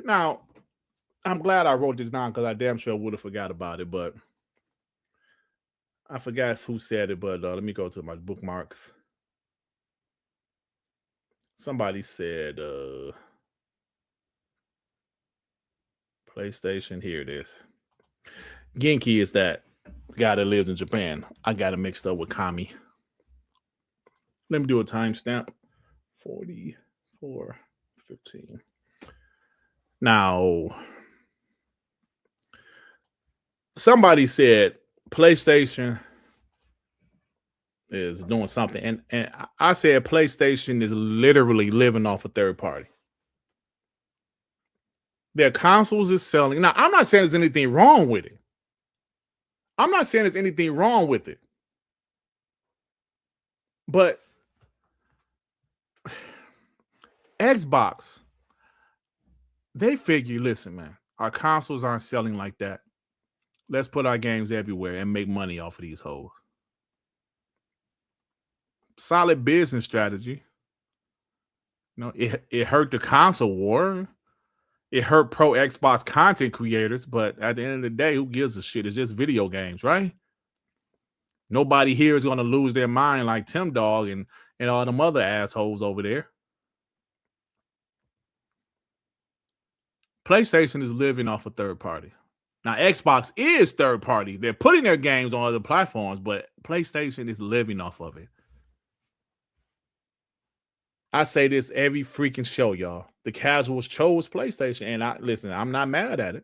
Now, I'm glad I wrote this down because I damn sure would have forgot about it, but I forgot who said it, but let me go to my bookmarks. Somebody said PlayStation. Here it is. Genki is that guy that lives in Japan. I got it mixed up with Kami. Let me do a timestamp. 44:15. Now, somebody said PlayStation is doing something, and I said PlayStation is literally living off a third party. Their consoles is selling. Now, I'm not saying there's anything wrong with it. But Xbox, they figure, listen, man, our consoles aren't selling like that. Let's put our games everywhere and make money off of these hoes. Solid business strategy. You know, it hurt the console war. It hurt pro Xbox content creators, but at the end of the day, who gives a shit? It's just video games, right? Nobody here is going to lose their mind like Tim Dog and all them other assholes over there. PlayStation is living off a third party. Now, Xbox is third party. They're putting their games on other platforms, but PlayStation is living off of it. I say this every freaking show, y'all. The casuals chose PlayStation, and I'm not mad at it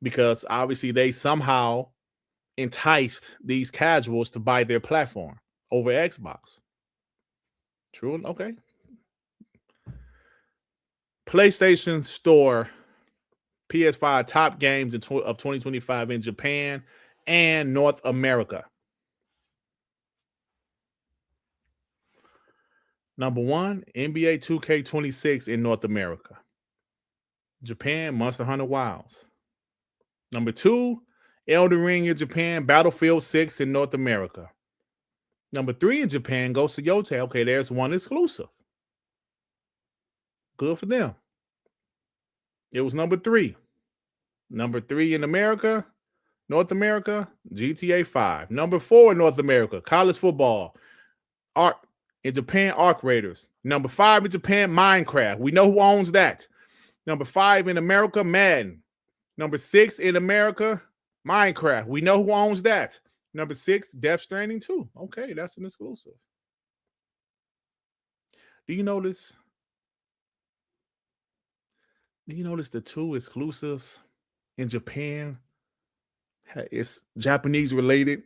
because obviously they somehow enticed these casuals to buy their platform over Xbox. True, okay. PlayStation Store PS5 top games of 2025 in Japan and North America. Number 1, NBA 2K26 in North America. Japan, Monster Hunter Wilds. Number 2, Elden Ring in Japan, Battlefield 6 in North America. Number 3 in Japan, Ghost of Yotei. Okay, there's one exclusive. Good for them. It was number 3. Number 3 in America, North America, GTA 5. Number 4 in North America, college football. In Japan, Arc Raiders. Number 5 in Japan, Minecraft. We know who owns that. Number 5 in America, Madden. Number 6 in America, Minecraft. We know who owns that. Number 6, Death Stranding 2. Okay, that's an exclusive. Do you notice? Do you notice the 2 exclusives in Japan? It's Japanese related.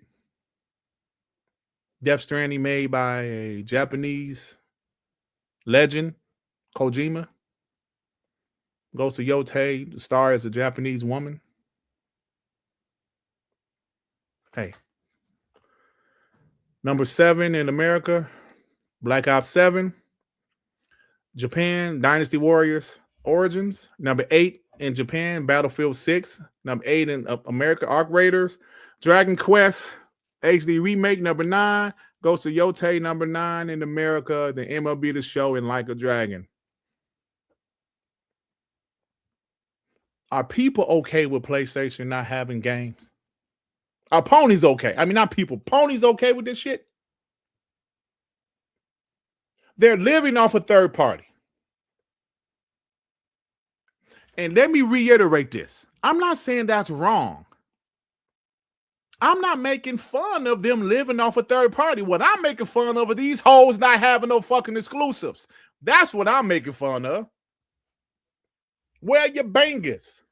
Death Stranding made by a Japanese legend, Kojima. Ghost of Yotei, the star is a Japanese woman. Hey. Number 7 in America, Black Ops 7. Japan, Dynasty Warriors Origins. Number 8 in Japan, Battlefield 6. Number 8 in America, Arc Raiders. Dragon Quest HD Remake, number 9. Ghost of Yotei, number 9 in America. The MLB The Show and Like a Dragon. Are people okay with PlayStation not having games? Are ponies okay? I mean, not people. Ponies okay with this shit? They're living off a third party. And let me reiterate this. I'm not saying that's wrong. I'm not making fun of them living off a third party. What I'm making fun of are these hoes not having no fucking exclusives. That's what I'm making fun of. Where are your bangers?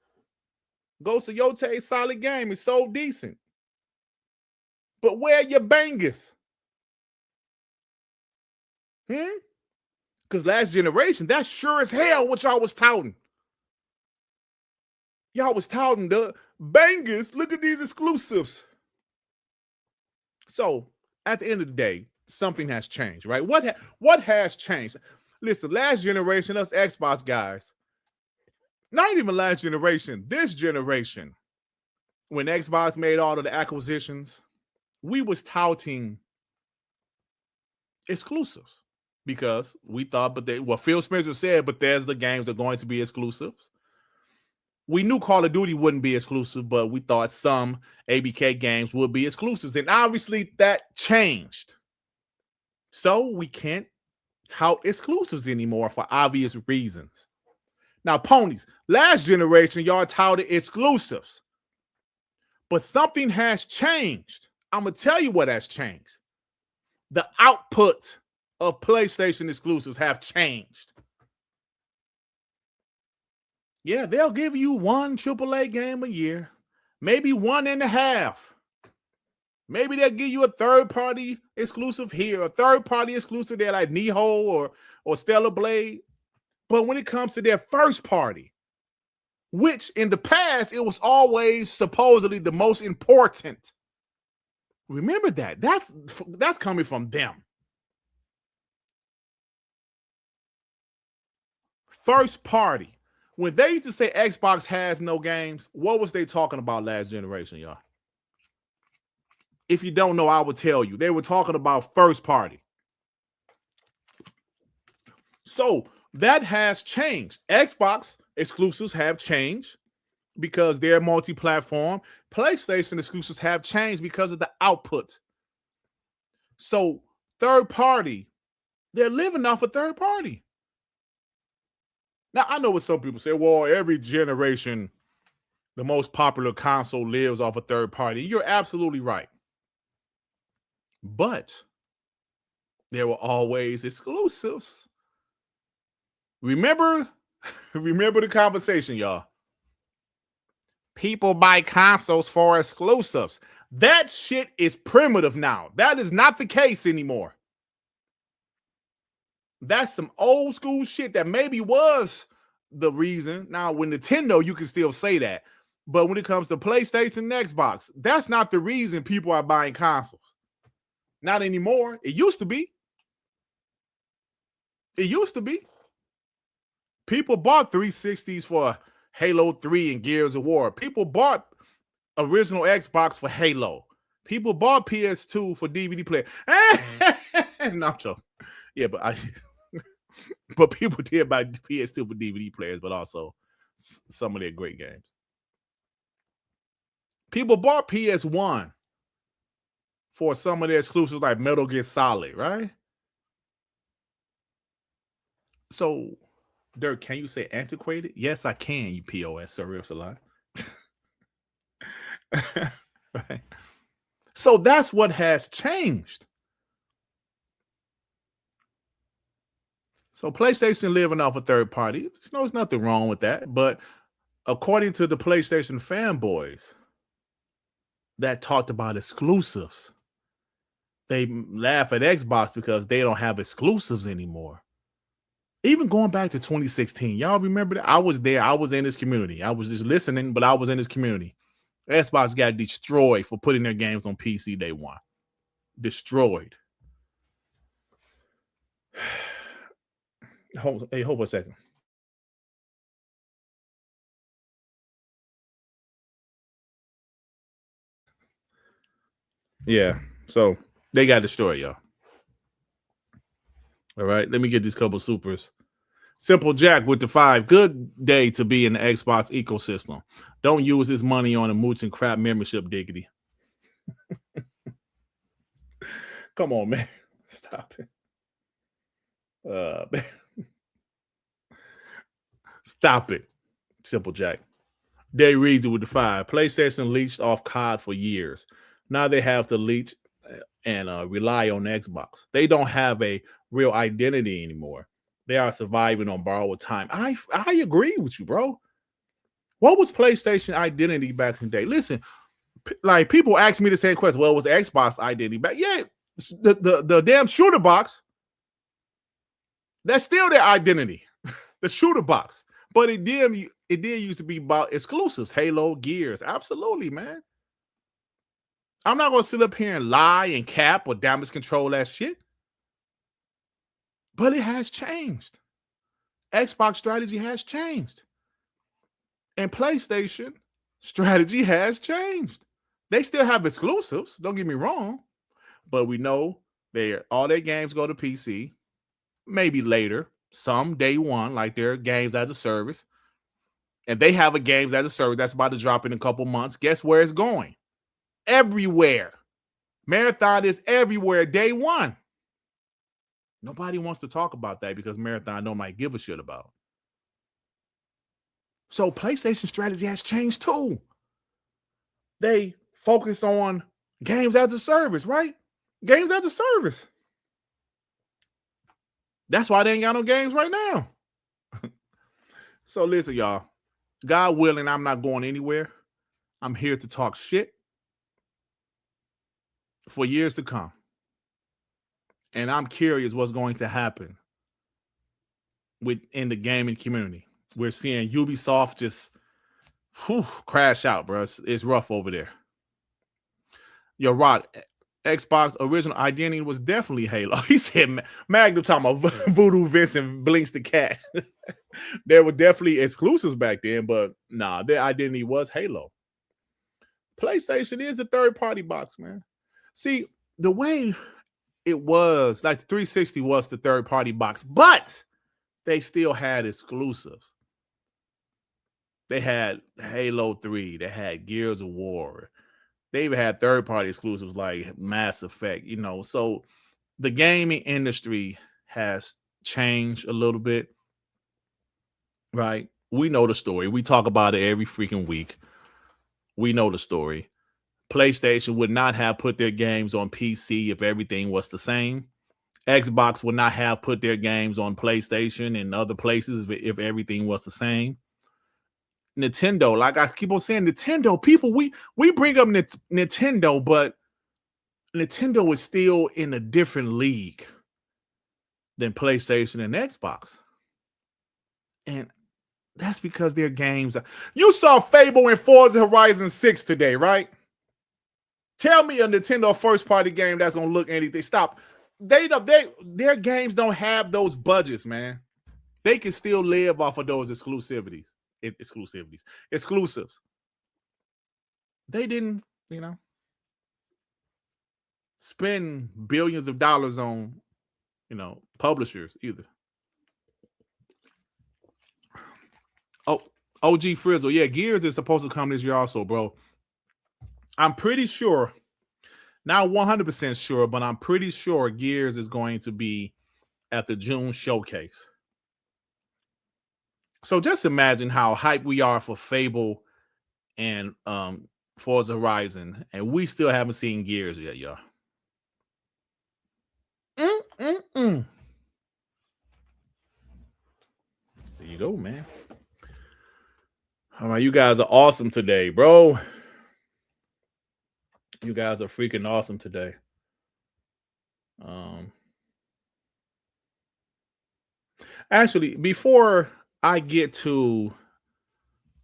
Ghost of Yotei, solid game. It's so decent. But where are your bangers? Because last generation, that's sure as hell what y'all was touting. Y'all was touting the bangers. Look at these exclusives. So at the end of the day, something has changed, right? What has changed? Listen, last generation, us Xbox guys, not even last generation, this generation, when Xbox made all of the acquisitions, we was touting exclusives because we thought, Phil Spencer said, but there's the games are going to be exclusives. We knew Call of Duty wouldn't be exclusive, but we thought some ABK games would be exclusives. And obviously that changed. So we can't tout exclusives anymore for obvious reasons. Now, ponies, last generation, y'all touted exclusives. But something has changed. I'm going to tell you what has changed. The output of PlayStation exclusives have changed. Yeah, they'll give you one AAA game a year, maybe 1.5. Maybe they'll give you a third-party exclusive here, a third-party exclusive there like Nihon or Stellar Blade. But when it comes to their first party, which in the past, it was always supposedly the most important. Remember that. That's coming from them. First party. When they used to say Xbox has no games, what was they talking about last generation, y'all? If you don't know, I will tell you. They were talking about first party. So that has changed. Xbox exclusives have changed because they're multi-platform. PlayStation exclusives have changed because of the output. So third party, they're living off a third party. Now, I know what some people say, well, every generation the most popular console lives off a third party. You're absolutely right. But there were always exclusives. Remember the conversation, y'all. People buy consoles for exclusives. That shit is primitive now. That is not the case anymore. That's some old school shit that maybe was the reason. Now, with Nintendo, you can still say that. But when it comes to PlayStation and Xbox, that's not the reason people are buying consoles. Not anymore. It used to be. It used to be. People bought 360s for Halo 3 and Gears of War. People bought original Xbox for Halo. People bought PS2 for DVD player. No, I'm joking. Yeah, but people did buy PS2 for DVD players, but also some of their great games. People bought PS1 for some of their exclusives like Metal Gear Solid, right? So, Dirt, can you say antiquated? Yes, I can, you POS. Sorry, it's a lie. Right. So that's what has changed. So PlayStation living off a third party. There's nothing wrong with that. But according to the PlayStation fanboys that talked about exclusives, they laugh at Xbox because they don't have exclusives anymore. Even going back to 2016, y'all remember that? I was there. I was in this community. I was just listening, but I was in this community. Xbox got destroyed for putting their games on PC day one. Destroyed. Hold a second. Yeah, so they got destroyed, y'all. All right, let me get these couple supers. Simple Jack with the 5. Good day to be in the Xbox ecosystem. Don't use this money on a mooch and crap membership, diggity. Come on, man. Stop it. Man. Stop it. Simple Jack. Day Reason with the 5. PlayStation leached off COD for years. Now they have to leech and rely on Xbox. They don't have a real identity anymore. They are surviving on borrowed time. I agree with you, bro. What was PlayStation identity back in the day? Listen, like people ask me the same question. Well, was Xbox identity back? Yeah, the damn shooter box. That's still their identity. The shooter box. But it did used to be about exclusives, Halo, Gears. Absolutely, man. I'm not going to sit up here and lie and cap or damage control that shit. But it has changed. Xbox strategy has changed. And PlayStation strategy has changed. They still have exclusives, don't get me wrong. But we know all their games go to PC. Maybe later. Some day one, like their games as a service. And they have a games as a service that's about to drop in a couple months. Guess where it's going? Everywhere. Marathon is everywhere day one. Nobody wants to talk about that because Marathon nobody give a shit about. So PlayStation strategy has changed too. They focus on games as a service, right? Games as a service. That's why they ain't got no games right now. So listen, y'all. God willing, I'm not going anywhere. I'm here to talk shit for years to come. And I'm curious what's going to happen within the gaming community. We're seeing Ubisoft just crash out, bro. It's rough over there. You're right. Xbox original identity was definitely Halo. He said Magnus talking about Voodoo Vincent Blinks the Cat. There were definitely exclusives back then, but nah, their identity was Halo. PlayStation is a third-party box, man. See, the way it was, like the 360 was the third-party box, but they still had exclusives. They had Halo 3. They had Gears of War. They even had third-party exclusives like Mass Effect, So the gaming industry has changed a little bit, right? We know the story. We talk about it every freaking week. We know the story. PlayStation would not have put their games on PC if everything was the same. Xbox would not have put their games on PlayStation and other places if everything was the same. Nintendo, like I keep on saying, Nintendo, people, we bring up Nintendo, but Nintendo is still in a different league than PlayStation and Xbox. And that's because their games you saw Fable and Forza Horizon 6 today, right? Tell me a Nintendo first-party game that's gonna look anything. Stop. Their games don't have those budgets, man. They can still live off of those exclusives. They didn't, spend billions of dollars on, publishers either. Oh, OG Frizzle. Yeah, Gears is supposed to come this year also, bro. I'm pretty sure, not 100% sure, but I'm pretty sure Gears is going to be at the June showcase. So just imagine how hyped we are for Fable and Forza Horizon, and we still haven't seen Gears yet, y'all. There you go, man. All right, you guys are awesome today, bro. You guys are freaking awesome today. Actually, before I get to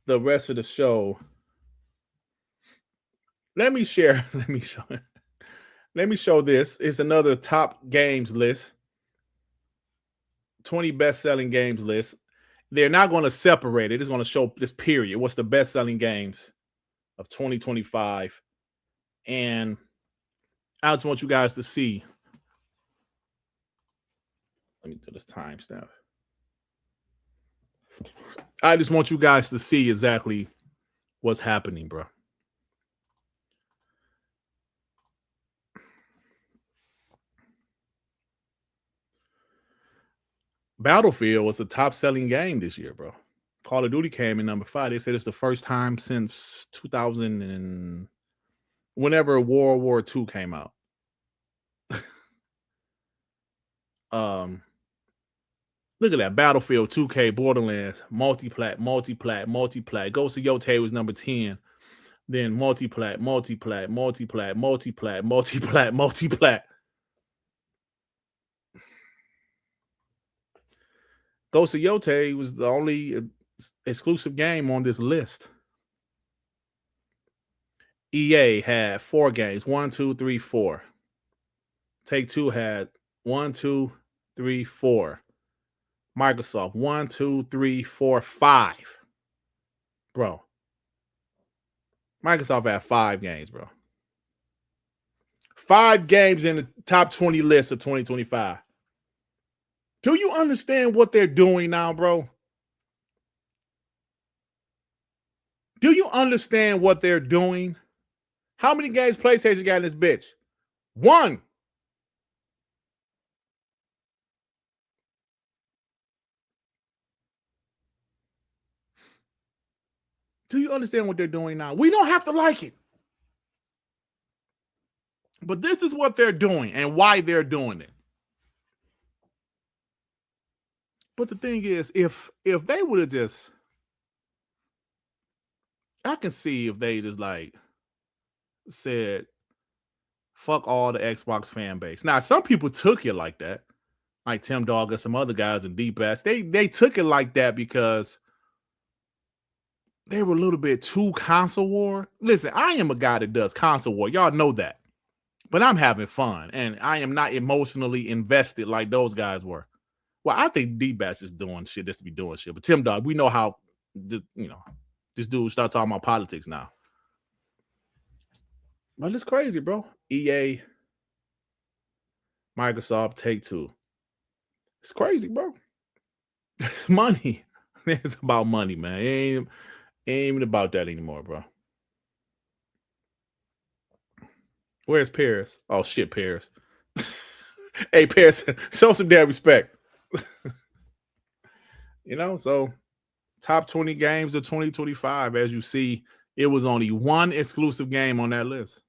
the rest of the show, let me show this. It's another top games list. 20 best-selling games list. They're not going to separate it. It's going to show this period. What's the best-selling games of 2025? And I just want you guys to see. Let me do this timestamp. I just want you guys to see exactly what's happening, bro. Battlefield was the top-selling game this year, bro. Call of Duty came in number 5. They said it's the first time since 2000 and whenever World War II came out. Look at that. Battlefield, 2K, Borderlands, multiplat. Ghost of Yotei was number 10. Then multiplat. Ghost of Yotei was the only exclusive game on this list. EA had 4 games. 1, 2, 3, 4. Take-Two had 1, 2, 3, 4. Microsoft 1, 2, 3, 4, 5. Bro. Microsoft had 5 games, bro. 5 games in the top 20 list of 2025. Do you understand what they're doing now, bro? Do you understand what they're doing? How many games PlayStation got in this bitch? 1. Do you understand what they're doing now? We don't have to like it. But this is what they're doing and why they're doing it. But the thing is, if they would have just, I can see if they just like said, fuck all the Xbox fan base. Now, some people took it like that, like Tim Dog and some other guys in Deep Bass. They took it like that because they were a little bit too console war. Listen, I am a guy that does console war. Y'all know that. But I'm having fun, and I am not emotionally invested like those guys were. Well, I think D-Bass is doing shit just to be doing shit. But Tim Dog, we know how, this dude start talking about politics now. But it's crazy, bro. EA, Microsoft, Take-Two. It's crazy, bro. It's money. It's about money, man. It ain't even about that anymore, bro. Where's Paris? Oh, shit, Paris. Hey, Paris, show some damn respect. So top 20 games of 2025, as you see It was only one exclusive game on that list.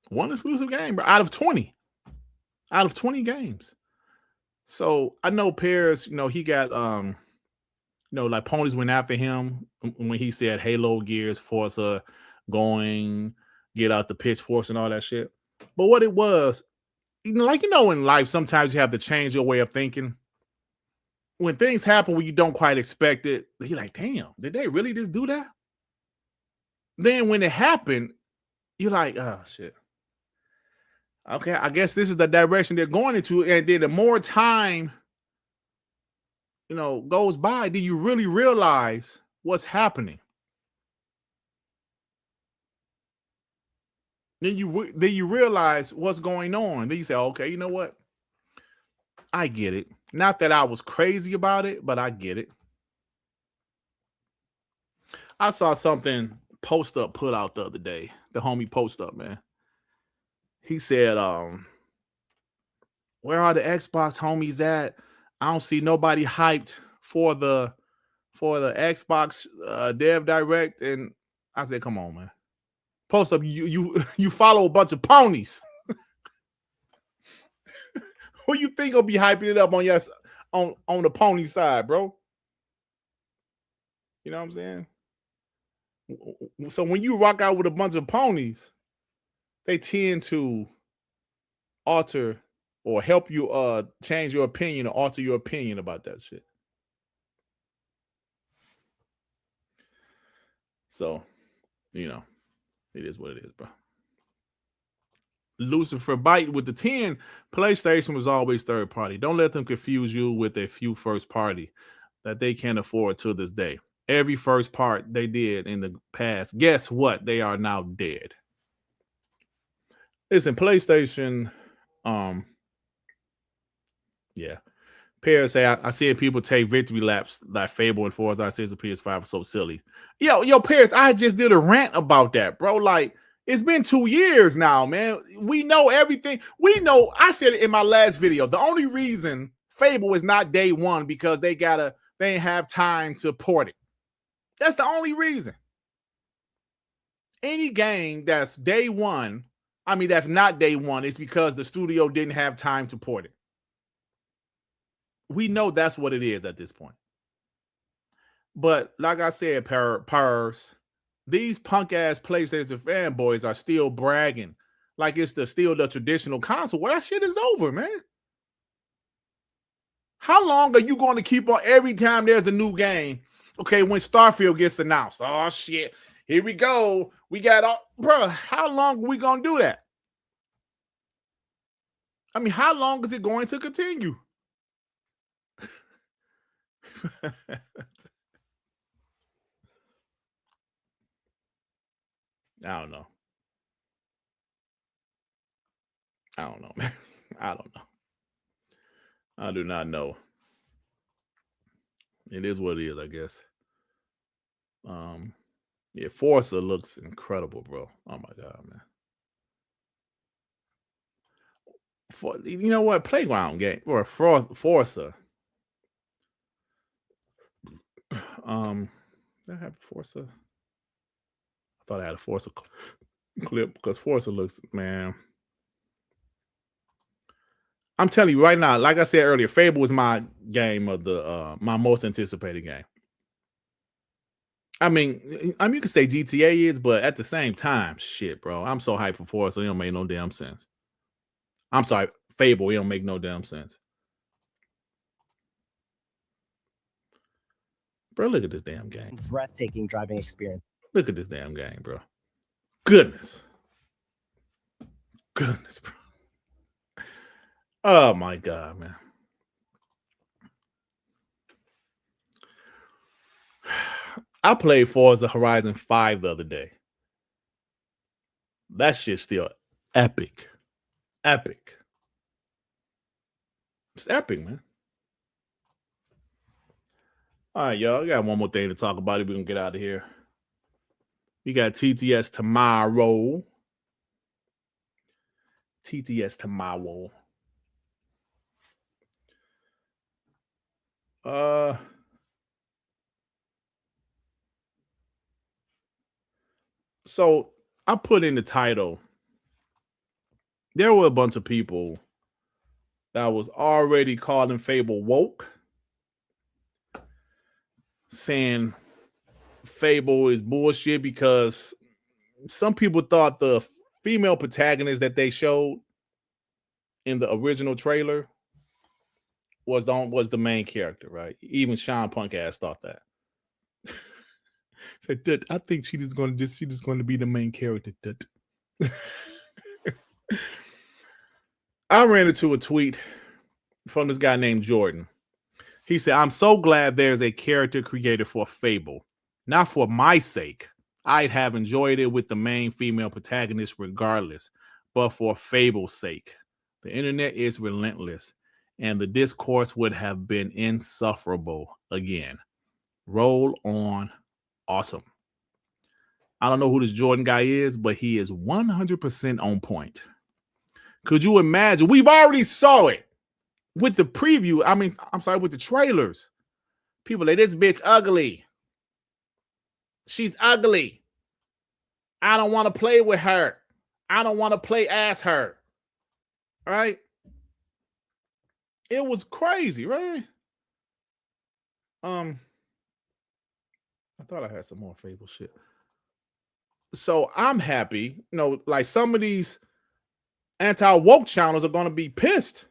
One exclusive game, bro, out of 20. Out of 20 games. So I know Paris, he got like ponies went after him when he said Halo, Gears, Forza, going, get out the pitchforks and all that shit. But what it was, in life, sometimes you have to change your way of thinking. When things happen when you don't quite expect it, you're like, damn, did they really just do that? Then when it happened, you're like, oh, shit. Okay, I guess this is the direction they're going into. And then the more time, goes by, do you really realize what's happening? Then you realize what's going on. Then you say, okay, you know what? I get it. Not that I was crazy about it, but I get it. I saw something Post Up put out the other day. The homie Post Up, man. He said, where are the Xbox homies at? I don't see nobody hyped for the Xbox Dev Direct. And I said, come on, man. Post Up, you follow a bunch of ponies. Who you think will be hyping it up on the pony side, bro? You know what I'm saying? So when you rock out with a bunch of ponies, they tend to alter or help you change your opinion or alter your opinion about that shit. So, it is what it is, bro. Lucifer Bite with the 10. PlayStation was always third party. Don't let them confuse you with a few first party that they can't afford to this day. Every first part they did in the past, guess what? They are now dead. Listen, PlayStation, yeah. Paris say, I see people take victory laps like Fable and Forza Horizon the PS5 are so silly. Yo, Paris, I just did a rant about that, bro. Like, it's been 2 years now, man. We know everything. We know, I said it in my last video. The only reason Fable is not day one because they ain't have time to port it. That's the only reason. Any game that's day one, that's not day one, it's because the studio didn't have time to port it. We know that's what it is at this point. But like I said, Pars, these punk-ass PlayStation fanboys are still bragging like it's still the traditional console. Well, that shit is over, man. How long are you going to keep on every time there's a new game? Okay, when Starfield gets announced, oh, shit, here we go. We got all, bro, how long are we going to do that? How long is it going to continue? I don't know. Man. I don't know. I do not know. It is what it is, I guess. Yeah, Forza looks incredible, bro. Oh my god, man. You know what? Playground game or Forza. I have Forza. I thought I had a Forza clip because Forza looks, man. I'm telling you right now, like I said earlier, Fable was my game of the my most anticipated game. You can say GTA is, but at the same time, shit, bro. I'm so hyped for Forza, it don't make no damn sense. I'm sorry, Fable, it don't make no damn sense. Bro, look at this damn game. Breathtaking driving experience. Look at this damn game, bro. Goodness, bro. Oh my god, man. I played Forza Horizon 5 the other day. That shit's still epic. Epic. It's epic, man. All right, y'all. I got one more thing to talk about. We're going to get out of here. We got TTS tomorrow. TTS tomorrow. So I put in the title. There were a bunch of people that was already calling Fable woke, saying Fable is bullshit because some people thought the female protagonist that they showed in the original trailer was the main character, right? Even Sean Punk ass thought that. Said, I think she's just going to be the main character. I ran into a tweet from this guy named Jordan. He said, I'm so glad there's a character created for Fable. Not for my sake. I'd have enjoyed it with the main female protagonist regardless, but for Fable's sake. The internet is relentless, and the discourse would have been insufferable again. Roll on. Awesome. I don't know who this Jordan guy is, but he is 100% on point. Could you imagine? We've already saw it with the preview. I mean, I'm sorry, with the trailers. People like, this bitch ugly. She's ugly. I don't want to play with her. I don't want to play as her. Right? It was crazy, right? I thought I had some more Fable shit. So I'm happy. You know, like some of these anti-woke channels are going to be pissed.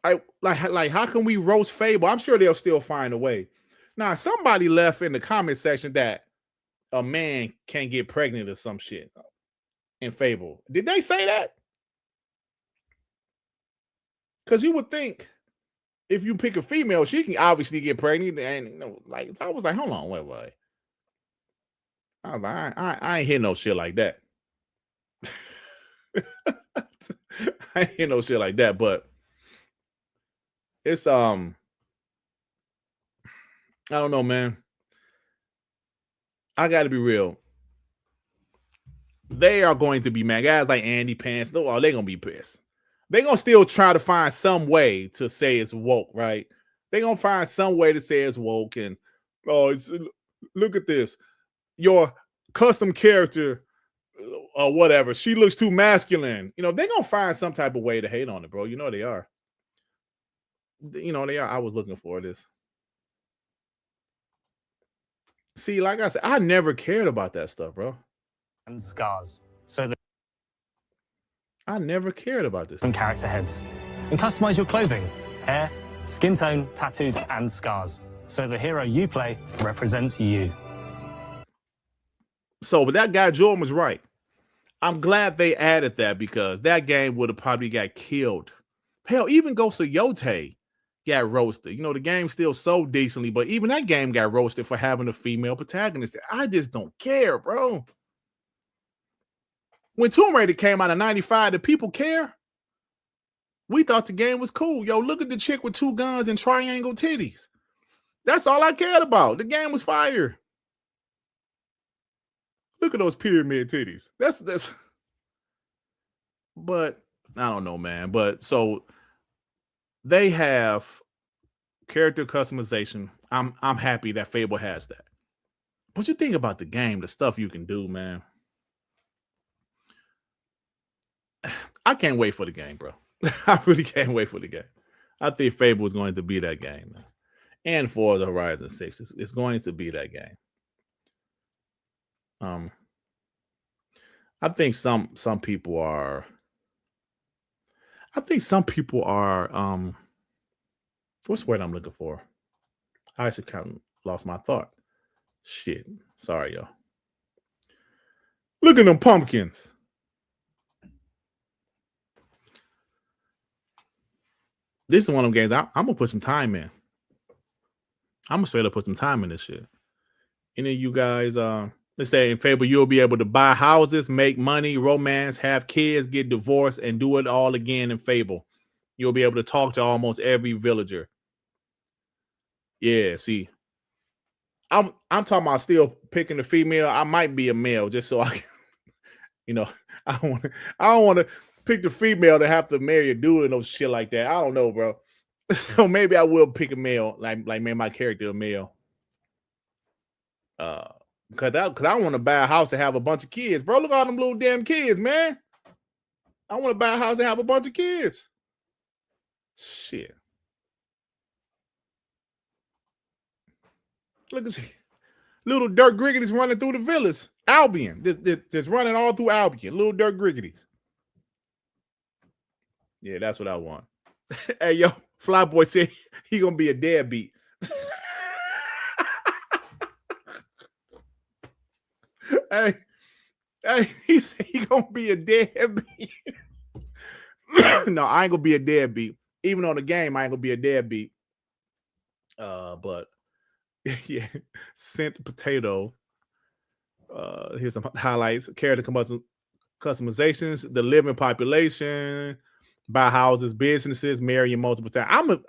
Like how can we roast Fable? I'm sure they'll still find a way. Now, somebody left in the comment section that a man can't get pregnant or some shit in Fable. Did they say that? Because you would think if you pick a female, she can obviously get pregnant. And you know, like I was like, hold on, wait. I was like, I ain't hear no shit like that. I ain't hear no shit like that, but it's I don't know, man. I got to be real. They are going to be mad. Guys like Andy Pants, they're going to be pissed. They're going to still try to find some way to say it's woke, right? They're going to find some way to say it's woke. And, look at this. Your custom character or whatever, she looks too masculine. You know, they're going to find some type of way to hate on it, bro. You know they are. You know they are. I was looking for this. See, like I said, I never cared about that stuff, bro. And scars. So I never cared about this. From character heads. And customize your clothing, hair, skin tone, tattoos, and scars. So the hero you play represents you. So, but that guy Jordan was right. I'm glad they added that because that game would have probably got killed. Hell, even Ghost of Yote got roasted. You know, the game still sold decently, but even that game got roasted for having a female protagonist. I just don't care, bro. When Tomb Raider came out in 95, did people care? We thought the game was cool. Yo, look at the chick with 2 guns and triangle titties. That's all I cared about. The game was fire. Look at those pyramid titties. That's but I don't know, man. But so they have character customization. I'm happy that Fable has that. But you think about the game, the stuff you can do, man. I can't wait for the game, bro. I really can't wait for the game. I think Fable is going to be that game, man. And Forza Horizon 6, it's going to be that game. I think some people are. What's the word I'm looking for? I actually kind of lost my thought. Shit. Sorry, y'all. Look at them pumpkins. This is one of them games I'm gonna put some time in. I'm gonna straight up put some time in this shit. Any of you guys, let's say in Fable, you'll be able to buy houses, make money, romance, have kids, get divorced, and do it all again in Fable. You'll be able to talk to almost every villager. Yeah, see, I'm talking about still picking the female. I might be a male just so I can, you know, I don't want to pick the female to have to marry a dude and no shit like that. I don't know, bro. So maybe I will pick a male, like make my character a male. Cause I want to buy a house and have a bunch of kids, bro. Look at all them little damn kids, man. I want to buy a house and have a bunch of kids. Shit. Look at you. Little Dirt Griggity's running through the villas. Albion. Just running all through Albion. Little Dirt Griggity's. Yeah, that's what I want. Hey, yo, Flyboy said he gonna be a deadbeat. Hey, he said he gonna be a deadbeat. No, I ain't gonna be a deadbeat. Even on the game, I ain't gonna be a deadbeat. But yeah, Synth Potato. Here's some highlights: character customizations, the living population, buy houses, businesses, marrying multiple times.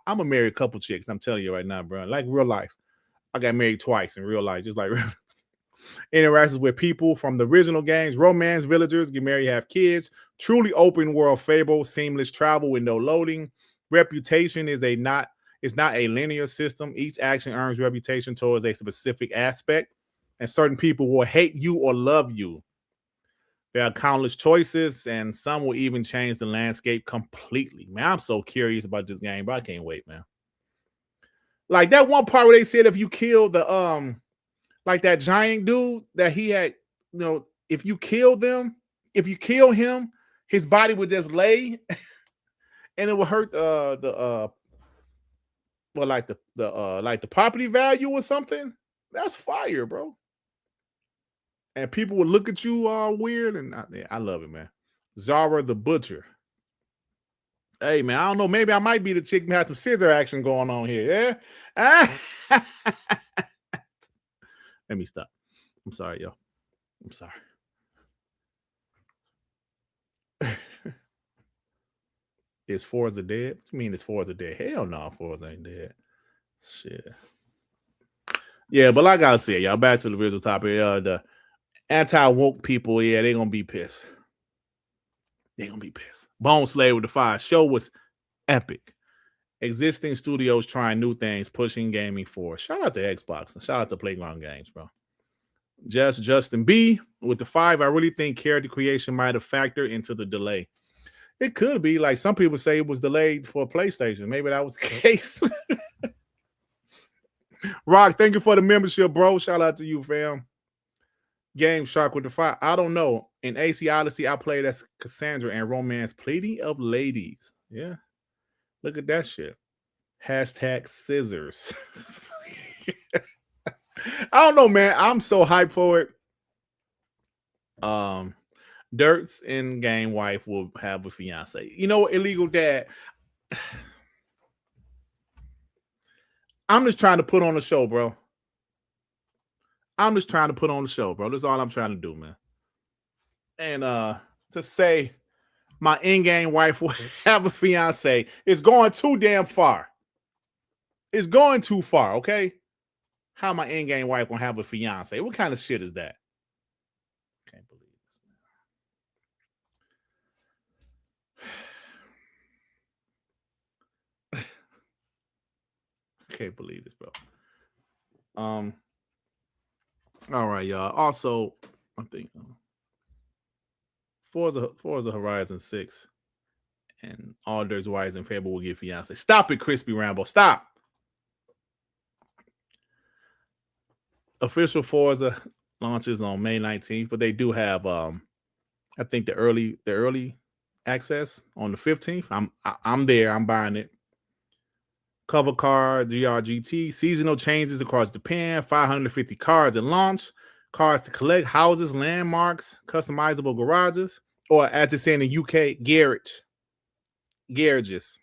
I'm a marry a couple chicks. I'm telling you right now, bro. Like real life, I got married twice in real life, just like interactions with people from the original games, romance, villagers, get married, have kids, truly open world Fable, seamless travel with no loading. Reputation is not a linear system. Each action earns reputation towards a specific aspect, and certain people will hate you or love you. There are countless choices, and some will even change the landscape completely. Man, I'm so curious about this game, but I can't wait, man. Like that one part where they said if you kill the like that giant dude that he had, you know, if you kill him, his body would just lay and it would hurt the property value or something. That's fire, bro. And people would look at you all weird, and I love it, man. Zara the Butcher. Hey, man, I don't know. Maybe I might be the chick who has some scissor action going on here. Yeah. Let me stop. I'm sorry, yo. I'm sorry. Is Forza dead? What you mean is Forza dead? Hell no, Forza ain't dead. Shit. Yeah, but like I said, y'all, back to the original topic. The anti-woke people, yeah, they're gonna be pissed. They're gonna be pissed. Bone Slave with the Fire show was epic. Existing studios trying new things, pushing gaming forward. Shout out to Xbox and shout out to Playground Games, bro. Justin B with the 5. I really think character creation might have factored into the delay. It could be. Like some people say it was delayed for PlayStation. Maybe that was the case. Rock, thank you for the membership, bro. Shout out to you, fam. Game Shark with the 5. I don't know. In AC Odyssey, I played as Cassandra and Romance Plenty of Ladies. Yeah. Look at that shit. Hashtag scissors. I don't know, man. I'm so hyped for it. Dirt's in-game wife will have a fiance. You know, illegal dad. I'm just trying to put on a show, bro. That's all I'm trying to do, man. And to say my in-game wife will have a fiance is going too damn far. It's going too far, okay? How my in-game wife gonna have a fiance? What kind of shit is that? Can't believe this, man. I can't believe this, bro. All right, y'all. Also, I think Forza Horizon 6 and all Dirt Griggity and Fable will get fiance. Stop it, Crispy Rambo. Stop. Official Forza launches on May 19th, but they do have I think the early access on the 15th. I'm there. I'm buying it. Cover car, GRGT, seasonal changes across Japan, 550 cars at launch, cars to collect, houses, landmarks, customizable garages, or as they say in the UK, garages.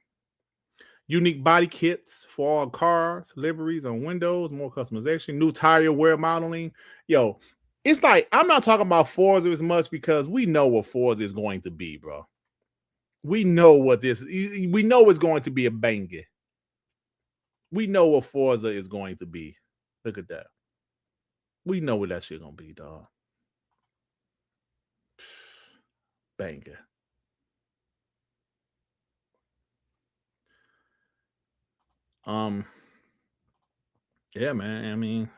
Unique body kits for all cars, liveries on windows, more customization, new tire wear modeling. Yo, it's like I'm not talking about Forza as much because we know what Forza is going to be, bro. We know we know it's going to be a banger. We know what Forza is going to be. Look at that. We know what that shit gonna be, dog. Banger. Yeah, man. I mean,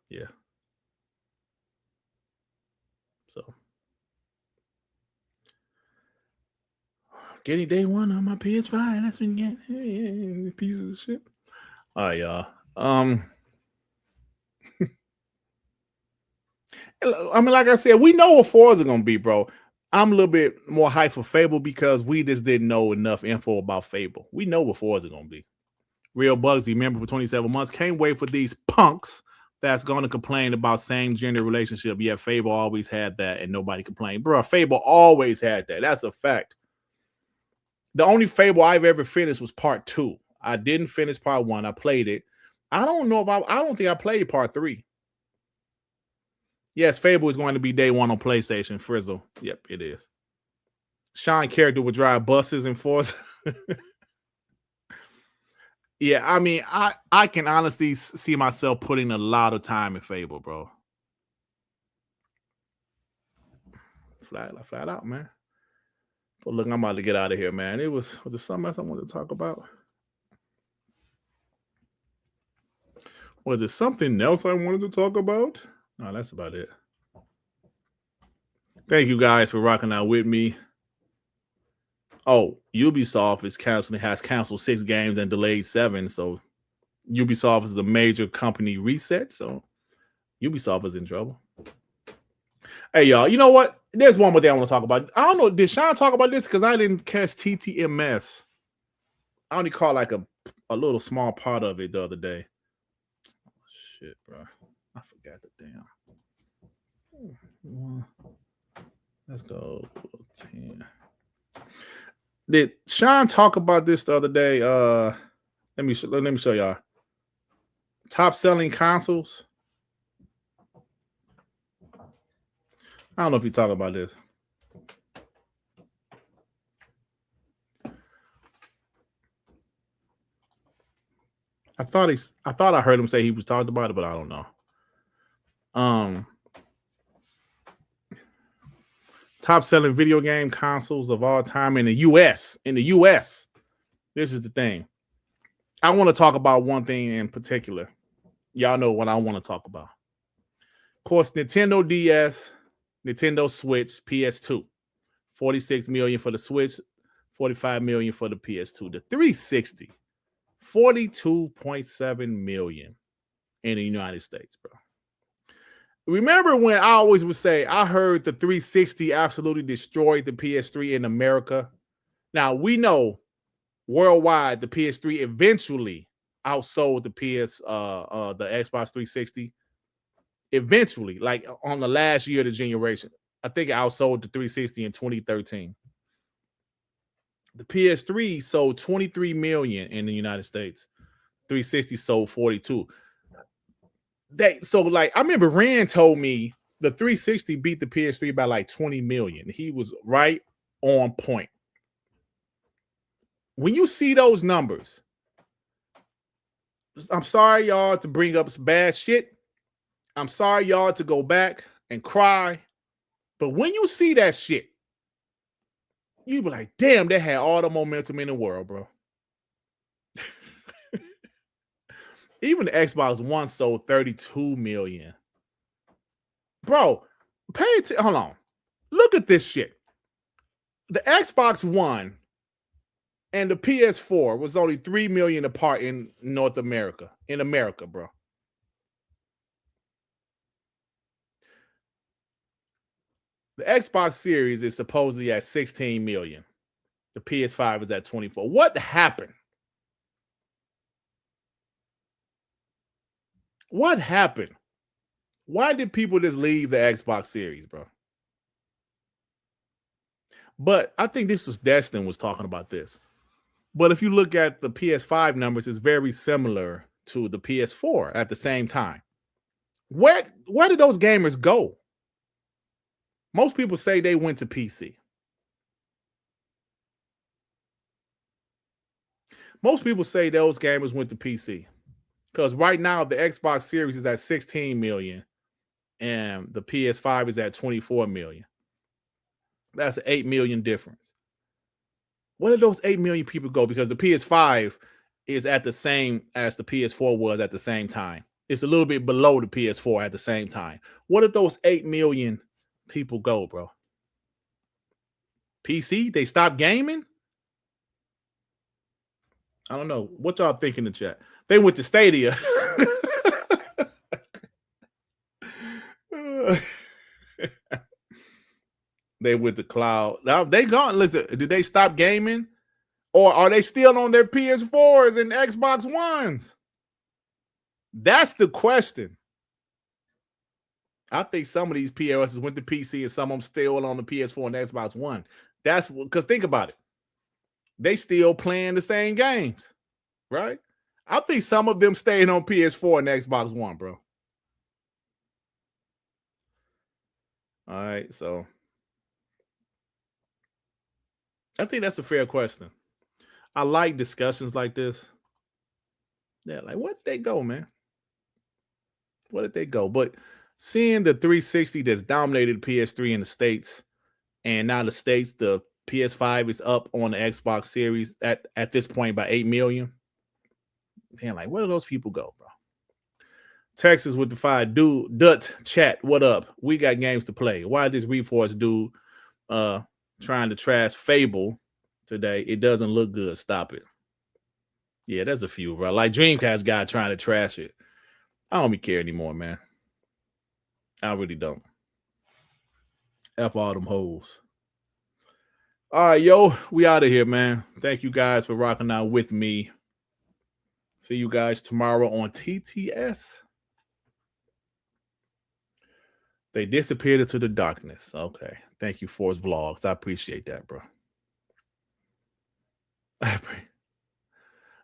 Yeah. So getting day one on my PS5. That's been getting pieces of shit. All right, y'all. I mean, like I said, we know what Forza gonna be, bro. I'm a little bit more hyped for Fable because we just didn't know enough info about Fable. We know what Forza gonna be. Real Bugsy, member for 27 months. Can't wait for these punks that's gonna complain about same gender relationship. Yeah, Fable always had that, and nobody complained, bro. Fable always had that. That's a fact. The only Fable I've ever finished was part 2. I didn't finish part 1. I played it. I don't know if I don't think I played part 3. Yes, Fable is going to be day one on PlayStation. Frizzle. Yep, it is. Sean character would drive buses in Forza. Yeah, I mean, I can honestly see myself putting a lot of time in Fable, bro. Flat out, man. But look, I'm about to get out of here, man. Was there something else I wanted to talk about? Was there something else I wanted to talk about? No, that's about it. Thank you guys for rocking out with me. Oh, Ubisoft has canceled 6 games and delayed 7. So Ubisoft is a major company reset. So Ubisoft is in trouble. Hey, y'all, you know what? There's one more thing I want to talk about. I don't know. Did Sean talk about this? Because I didn't catch TTMS. I only caught like a little small part of it the other day. Oh, shit, bro. I forgot the damn. Let's go 10. Did Sean talk about this the other day? Let me show y'all. Top selling consoles. I don't know if he talked about this. I thought I heard him say he was talked about it, but I don't know. Top selling video game consoles of all time in the US. In the US, this is the thing. I want to talk about one thing in particular. Y'all know what I want to talk about. Of course, Nintendo DS, Nintendo Switch, PS2. 46 million for the Switch, 45 million for the PS2. The 360, 42.7 million in the United States, bro. Remember when I always would say, I heard the 360 absolutely destroyed the PS3 in America. Now, we know worldwide the PS3 eventually outsold the the Xbox 360. Eventually, like on the last year of the generation. I think it outsold the 360 in 2013. The PS3 sold 23 million in the United States. 360 sold 42. So like I remember Rand told me the 360 beat the PS3 by like 20 million. He was right on point. When you see those numbers, I'm sorry y'all to bring up some bad shit. I'm sorry y'all to go back and cry. But when you see that shit, you be like, damn, they had all the momentum in the world, bro. Even the Xbox One sold 32 million. Bro, hold on. Look at this shit. The Xbox One and the PS4 was only 3 million apart in North America. In America, bro. The Xbox Series is supposedly at 16 million. The PS5 is at 24. What happened? What happened? Why did people just leave the Xbox Series, bro? But I think this was Destin was talking about this. But if you look at the PS5 numbers, it's very similar to the PS4 at the same time. Where did those gamers go? Most people say they went to PC. Most people say those gamers went to PC. Because right now, the Xbox Series is at 16 million and the PS5 is at 24 million. That's an 8 million difference. Where did those 8 million people go? Because the PS5 is at the same as the PS4 was at the same time. It's a little bit below the PS4 at the same time. What if those 8 million people go, bro? PC, they stop gaming? I don't know. What y'all think in the chat? They went to Stadia. They went to cloud. Now they gone. Listen, did they stop gaming? Or are they still on their PS4s and Xbox Ones? That's the question. I think some of these POSs went to PC and some of them still on the PS4 and Xbox One. That's because think about it. They still playing the same games, right? I think some of them staying on PS4 and Xbox One, bro. All right, so I think that's a fair question. I like discussions like this. Yeah, like where did they go, man? Where did they go? But seeing the 360 that's dominated PS3 in the States, and now the States, the PS5 is up on the Xbox Series at this point by 8 million. Damn, like where do those people go, bro? Texas with the 5 dude, Dut chat, what up? We got games to play. Why this Reforce dude trying to trash Fable today? It doesn't look good. Stop it. Yeah, there's a few, bro. Like Dreamcast guy trying to trash it. I don't be care anymore, man. I really don't. F all them hoes. All right, yo, we out of here, man. Thank you guys for rocking out with me. See you guys tomorrow on TTS. They disappeared into the darkness. Okay. Thank you, Force Vlogs. I appreciate that, bro.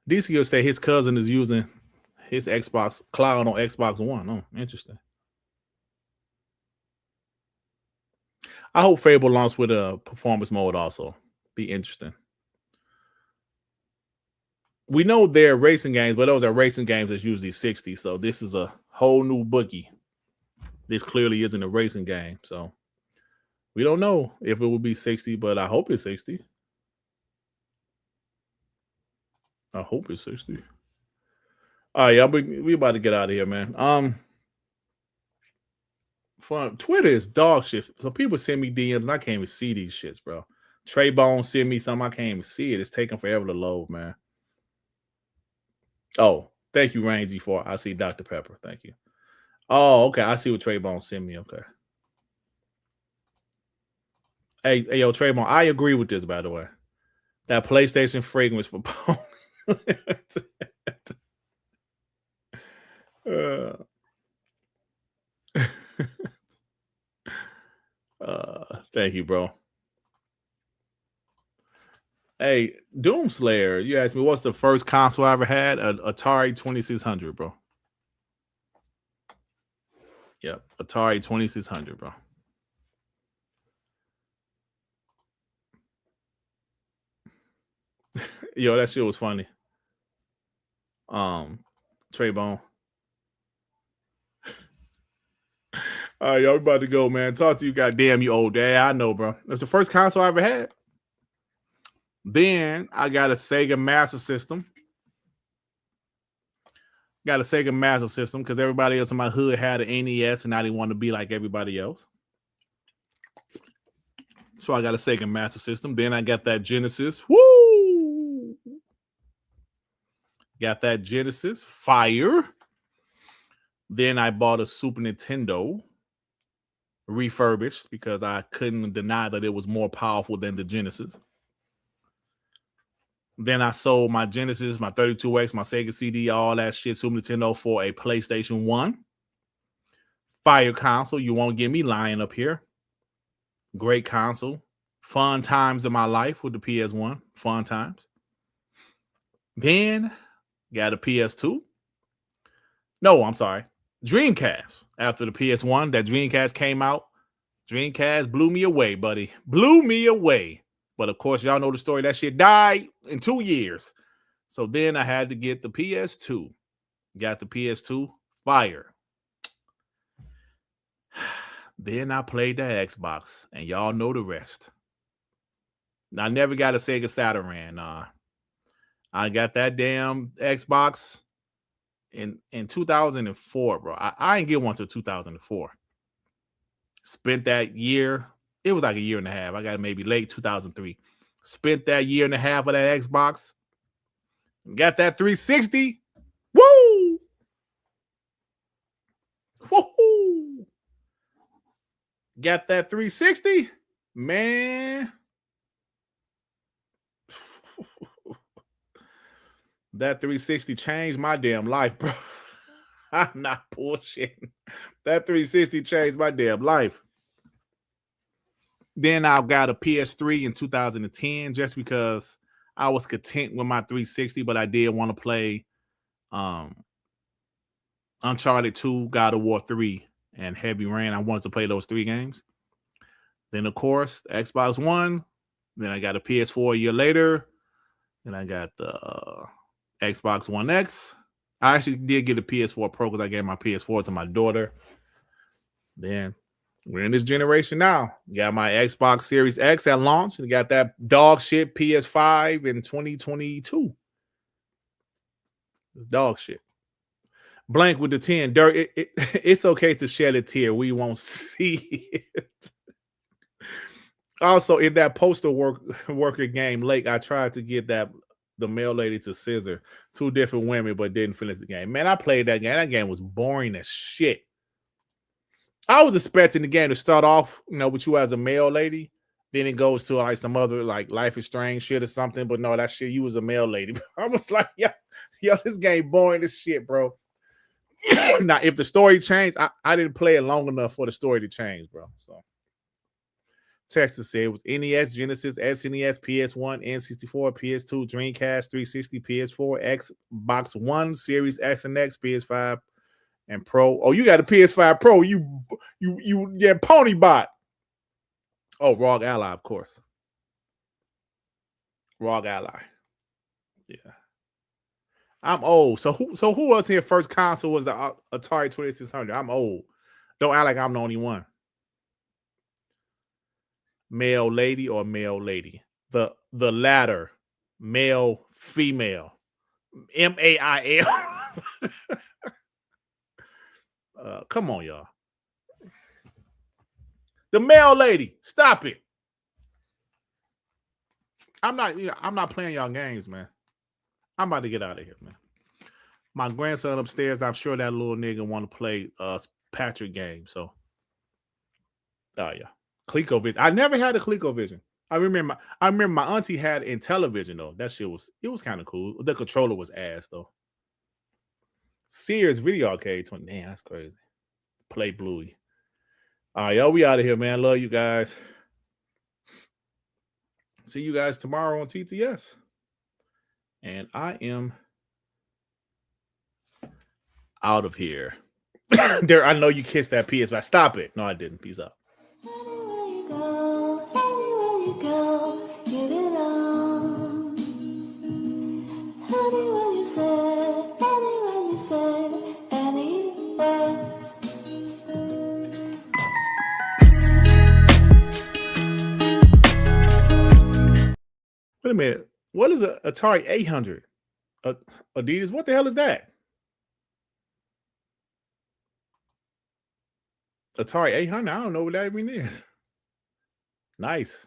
DC will say his cousin is using his Xbox Cloud on Xbox One. Oh, interesting. I hope Fable launches with a performance mode also. Be interesting. We know they're racing games, but those are racing games that's usually 60. So this is a whole new boogie. This clearly isn't a racing game. So we don't know if it will be 60, but I hope it's 60. I hope it's 60. All right, y'all. We about to get out of here, man. Fun. Twitter is dog shit. So people send me DMs and I can't even see these shits, bro. Trey Bone send me something, I can't even see it. It's taking forever to load, man. Oh, thank you, Rangy, for I see Dr. Pepper. Thank you. Oh, okay. I see what Trey Bone sent me. Okay. Hey, yo, Trey Bone, I agree with this, by the way. That PlayStation fragrance for Bone. Thank you, bro. Hey, Doomslayer, you asked me what's the first console I ever had? An Atari 2600, bro. Yep, Atari 2600, bro. Yo, that shit was funny. Trey Bone. All right, y'all, we about to go, man. Talk to you, goddamn, you old dad. I know, bro. That's the first console I ever had. Then I got a Sega Master System. Got a Sega Master System because everybody else in my hood had an NES and I didn't want to be like everybody else. So I got a Sega Master System. Then I got that Genesis. Woo! Got that Genesis. Fire. Then I bought a Super Nintendo refurbished because I couldn't deny that it was more powerful than the Genesis. Then I sold my Genesis, my 32X, my Sega CD, all that shit, Super Nintendo for a PlayStation 1. Fire console. You won't get me lying up here. Great console. Fun times in my life with the PS1. Fun times. Then got a PS2. No, I'm sorry. Dreamcast. After the PS1, that Dreamcast came out. Dreamcast blew me away, buddy. Blew me away. But of course, y'all know the story. That shit died in 2 years. So then I had to get the PS2. Got the PS2. Fire. Then I played the Xbox. And y'all know the rest. I never got a Sega Saturn. Nah. I got that damn Xbox in 2004, bro. I didn't get one till 2004. Spent that year. It was like a year and a half. I got it maybe late 2003. Spent that year and a half of that Xbox. Got that 360. Woo! Woo! Got that 360. Man. That 360 changed my damn life, bro. I'm not bullshitting. That 360 changed my damn life. Then I got a PS3 in 2010 just because I was content with my 360, but I did want to play Uncharted 2, God of War 3, and Heavy Rain. I wanted to play those 3 games. Then, of course, the Xbox One. Then I got a PS4 a year later. Then I got the Xbox One X. I actually did get a PS4 Pro because I gave my PS4 to my daughter. Then we're in this generation now. Got my Xbox Series X at launch. We got that dog shit PS5 in 2022. It's dog shit. Blank with the 10. Dirt, it's okay to shed a tear. We won't see it. Also, in that postal worker game, Lake, I tried to get the mail lady to scissor 2 different women, but didn't finish the game. Man, I played that game. That game was boring as shit. I was expecting the game to start off, with you as a mail lady. Then it goes to like some other like Life is Strange shit or something. But no, that shit, you was a mail lady. I was like, yo, this game boring as shit, bro. Now, if the story changed, I didn't play it long enough for the story to change, bro. So Texas said it was NES, Genesis, SNES, PS1, N64, PS2, Dreamcast, 360, PS4, Xbox One, Series X and X, PS5, and Pro. Oh, you got a PS5 Pro. You pony bot. Oh, ROG Ally, of course. ROG Ally. Yeah. I'm old. So who was here first console was the Atari 2600? I'm old. Don't act like I'm the only one. Male lady or male lady? The latter. Male, female. MAIL. Come on, y'all. The male lady. Stop it. I'm not playing y'all games, man. I'm about to get out of here, man. My grandson upstairs, I'm sure that little nigga want to play Patrick game. So, oh yeah. ColecoVision. I never had a ColecoVision. I remember my auntie had it in television though. That shit was kind of cool. The controller was ass though. Sears Video Arcade 20. Man, that's crazy. Play Bluey. All right, y'all, we out of here, man. Love you guys. See you guys tomorrow on TTS. And I am out of here. There, I know you kissed that PS5. Stop it. No, I didn't. Peace out. Wait a minute. What is a Atari 800? Adidas? What the hell is that? Atari 800? I don't know what that even is. Nice.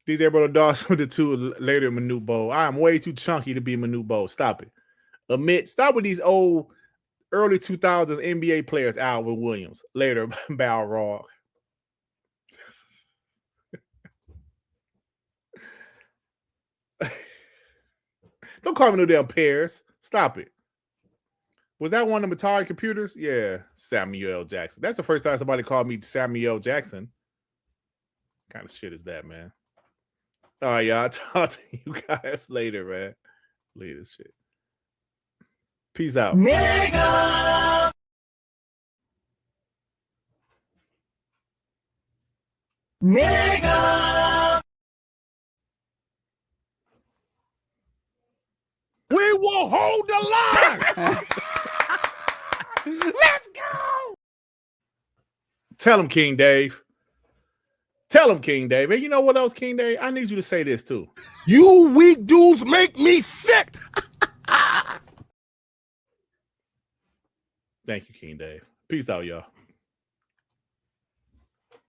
These everybody dogs with the 2 later Manute Bowl. I am way too chunky to be Manute Bowl. Stop it. Stop with these old early 2000s NBA players, Alvin Williams. Later, Balrog. Don't call me no damn pears. Stop it. Was that one of the Atari computers? Yeah, Samuel L. Jackson. That's the first time somebody called me Samuel Jackson. What kind of shit is that, man? All right, y'all. I'll talk to you guys later, man. Later shit. Peace out. Mega! We will hold the line. Let's go. Tell him, King Dave. Tell him, King Dave. And you know what else, King Dave? I need you to say this too. You weak dudes make me sick. Thank you, King Dave. Peace out, y'all.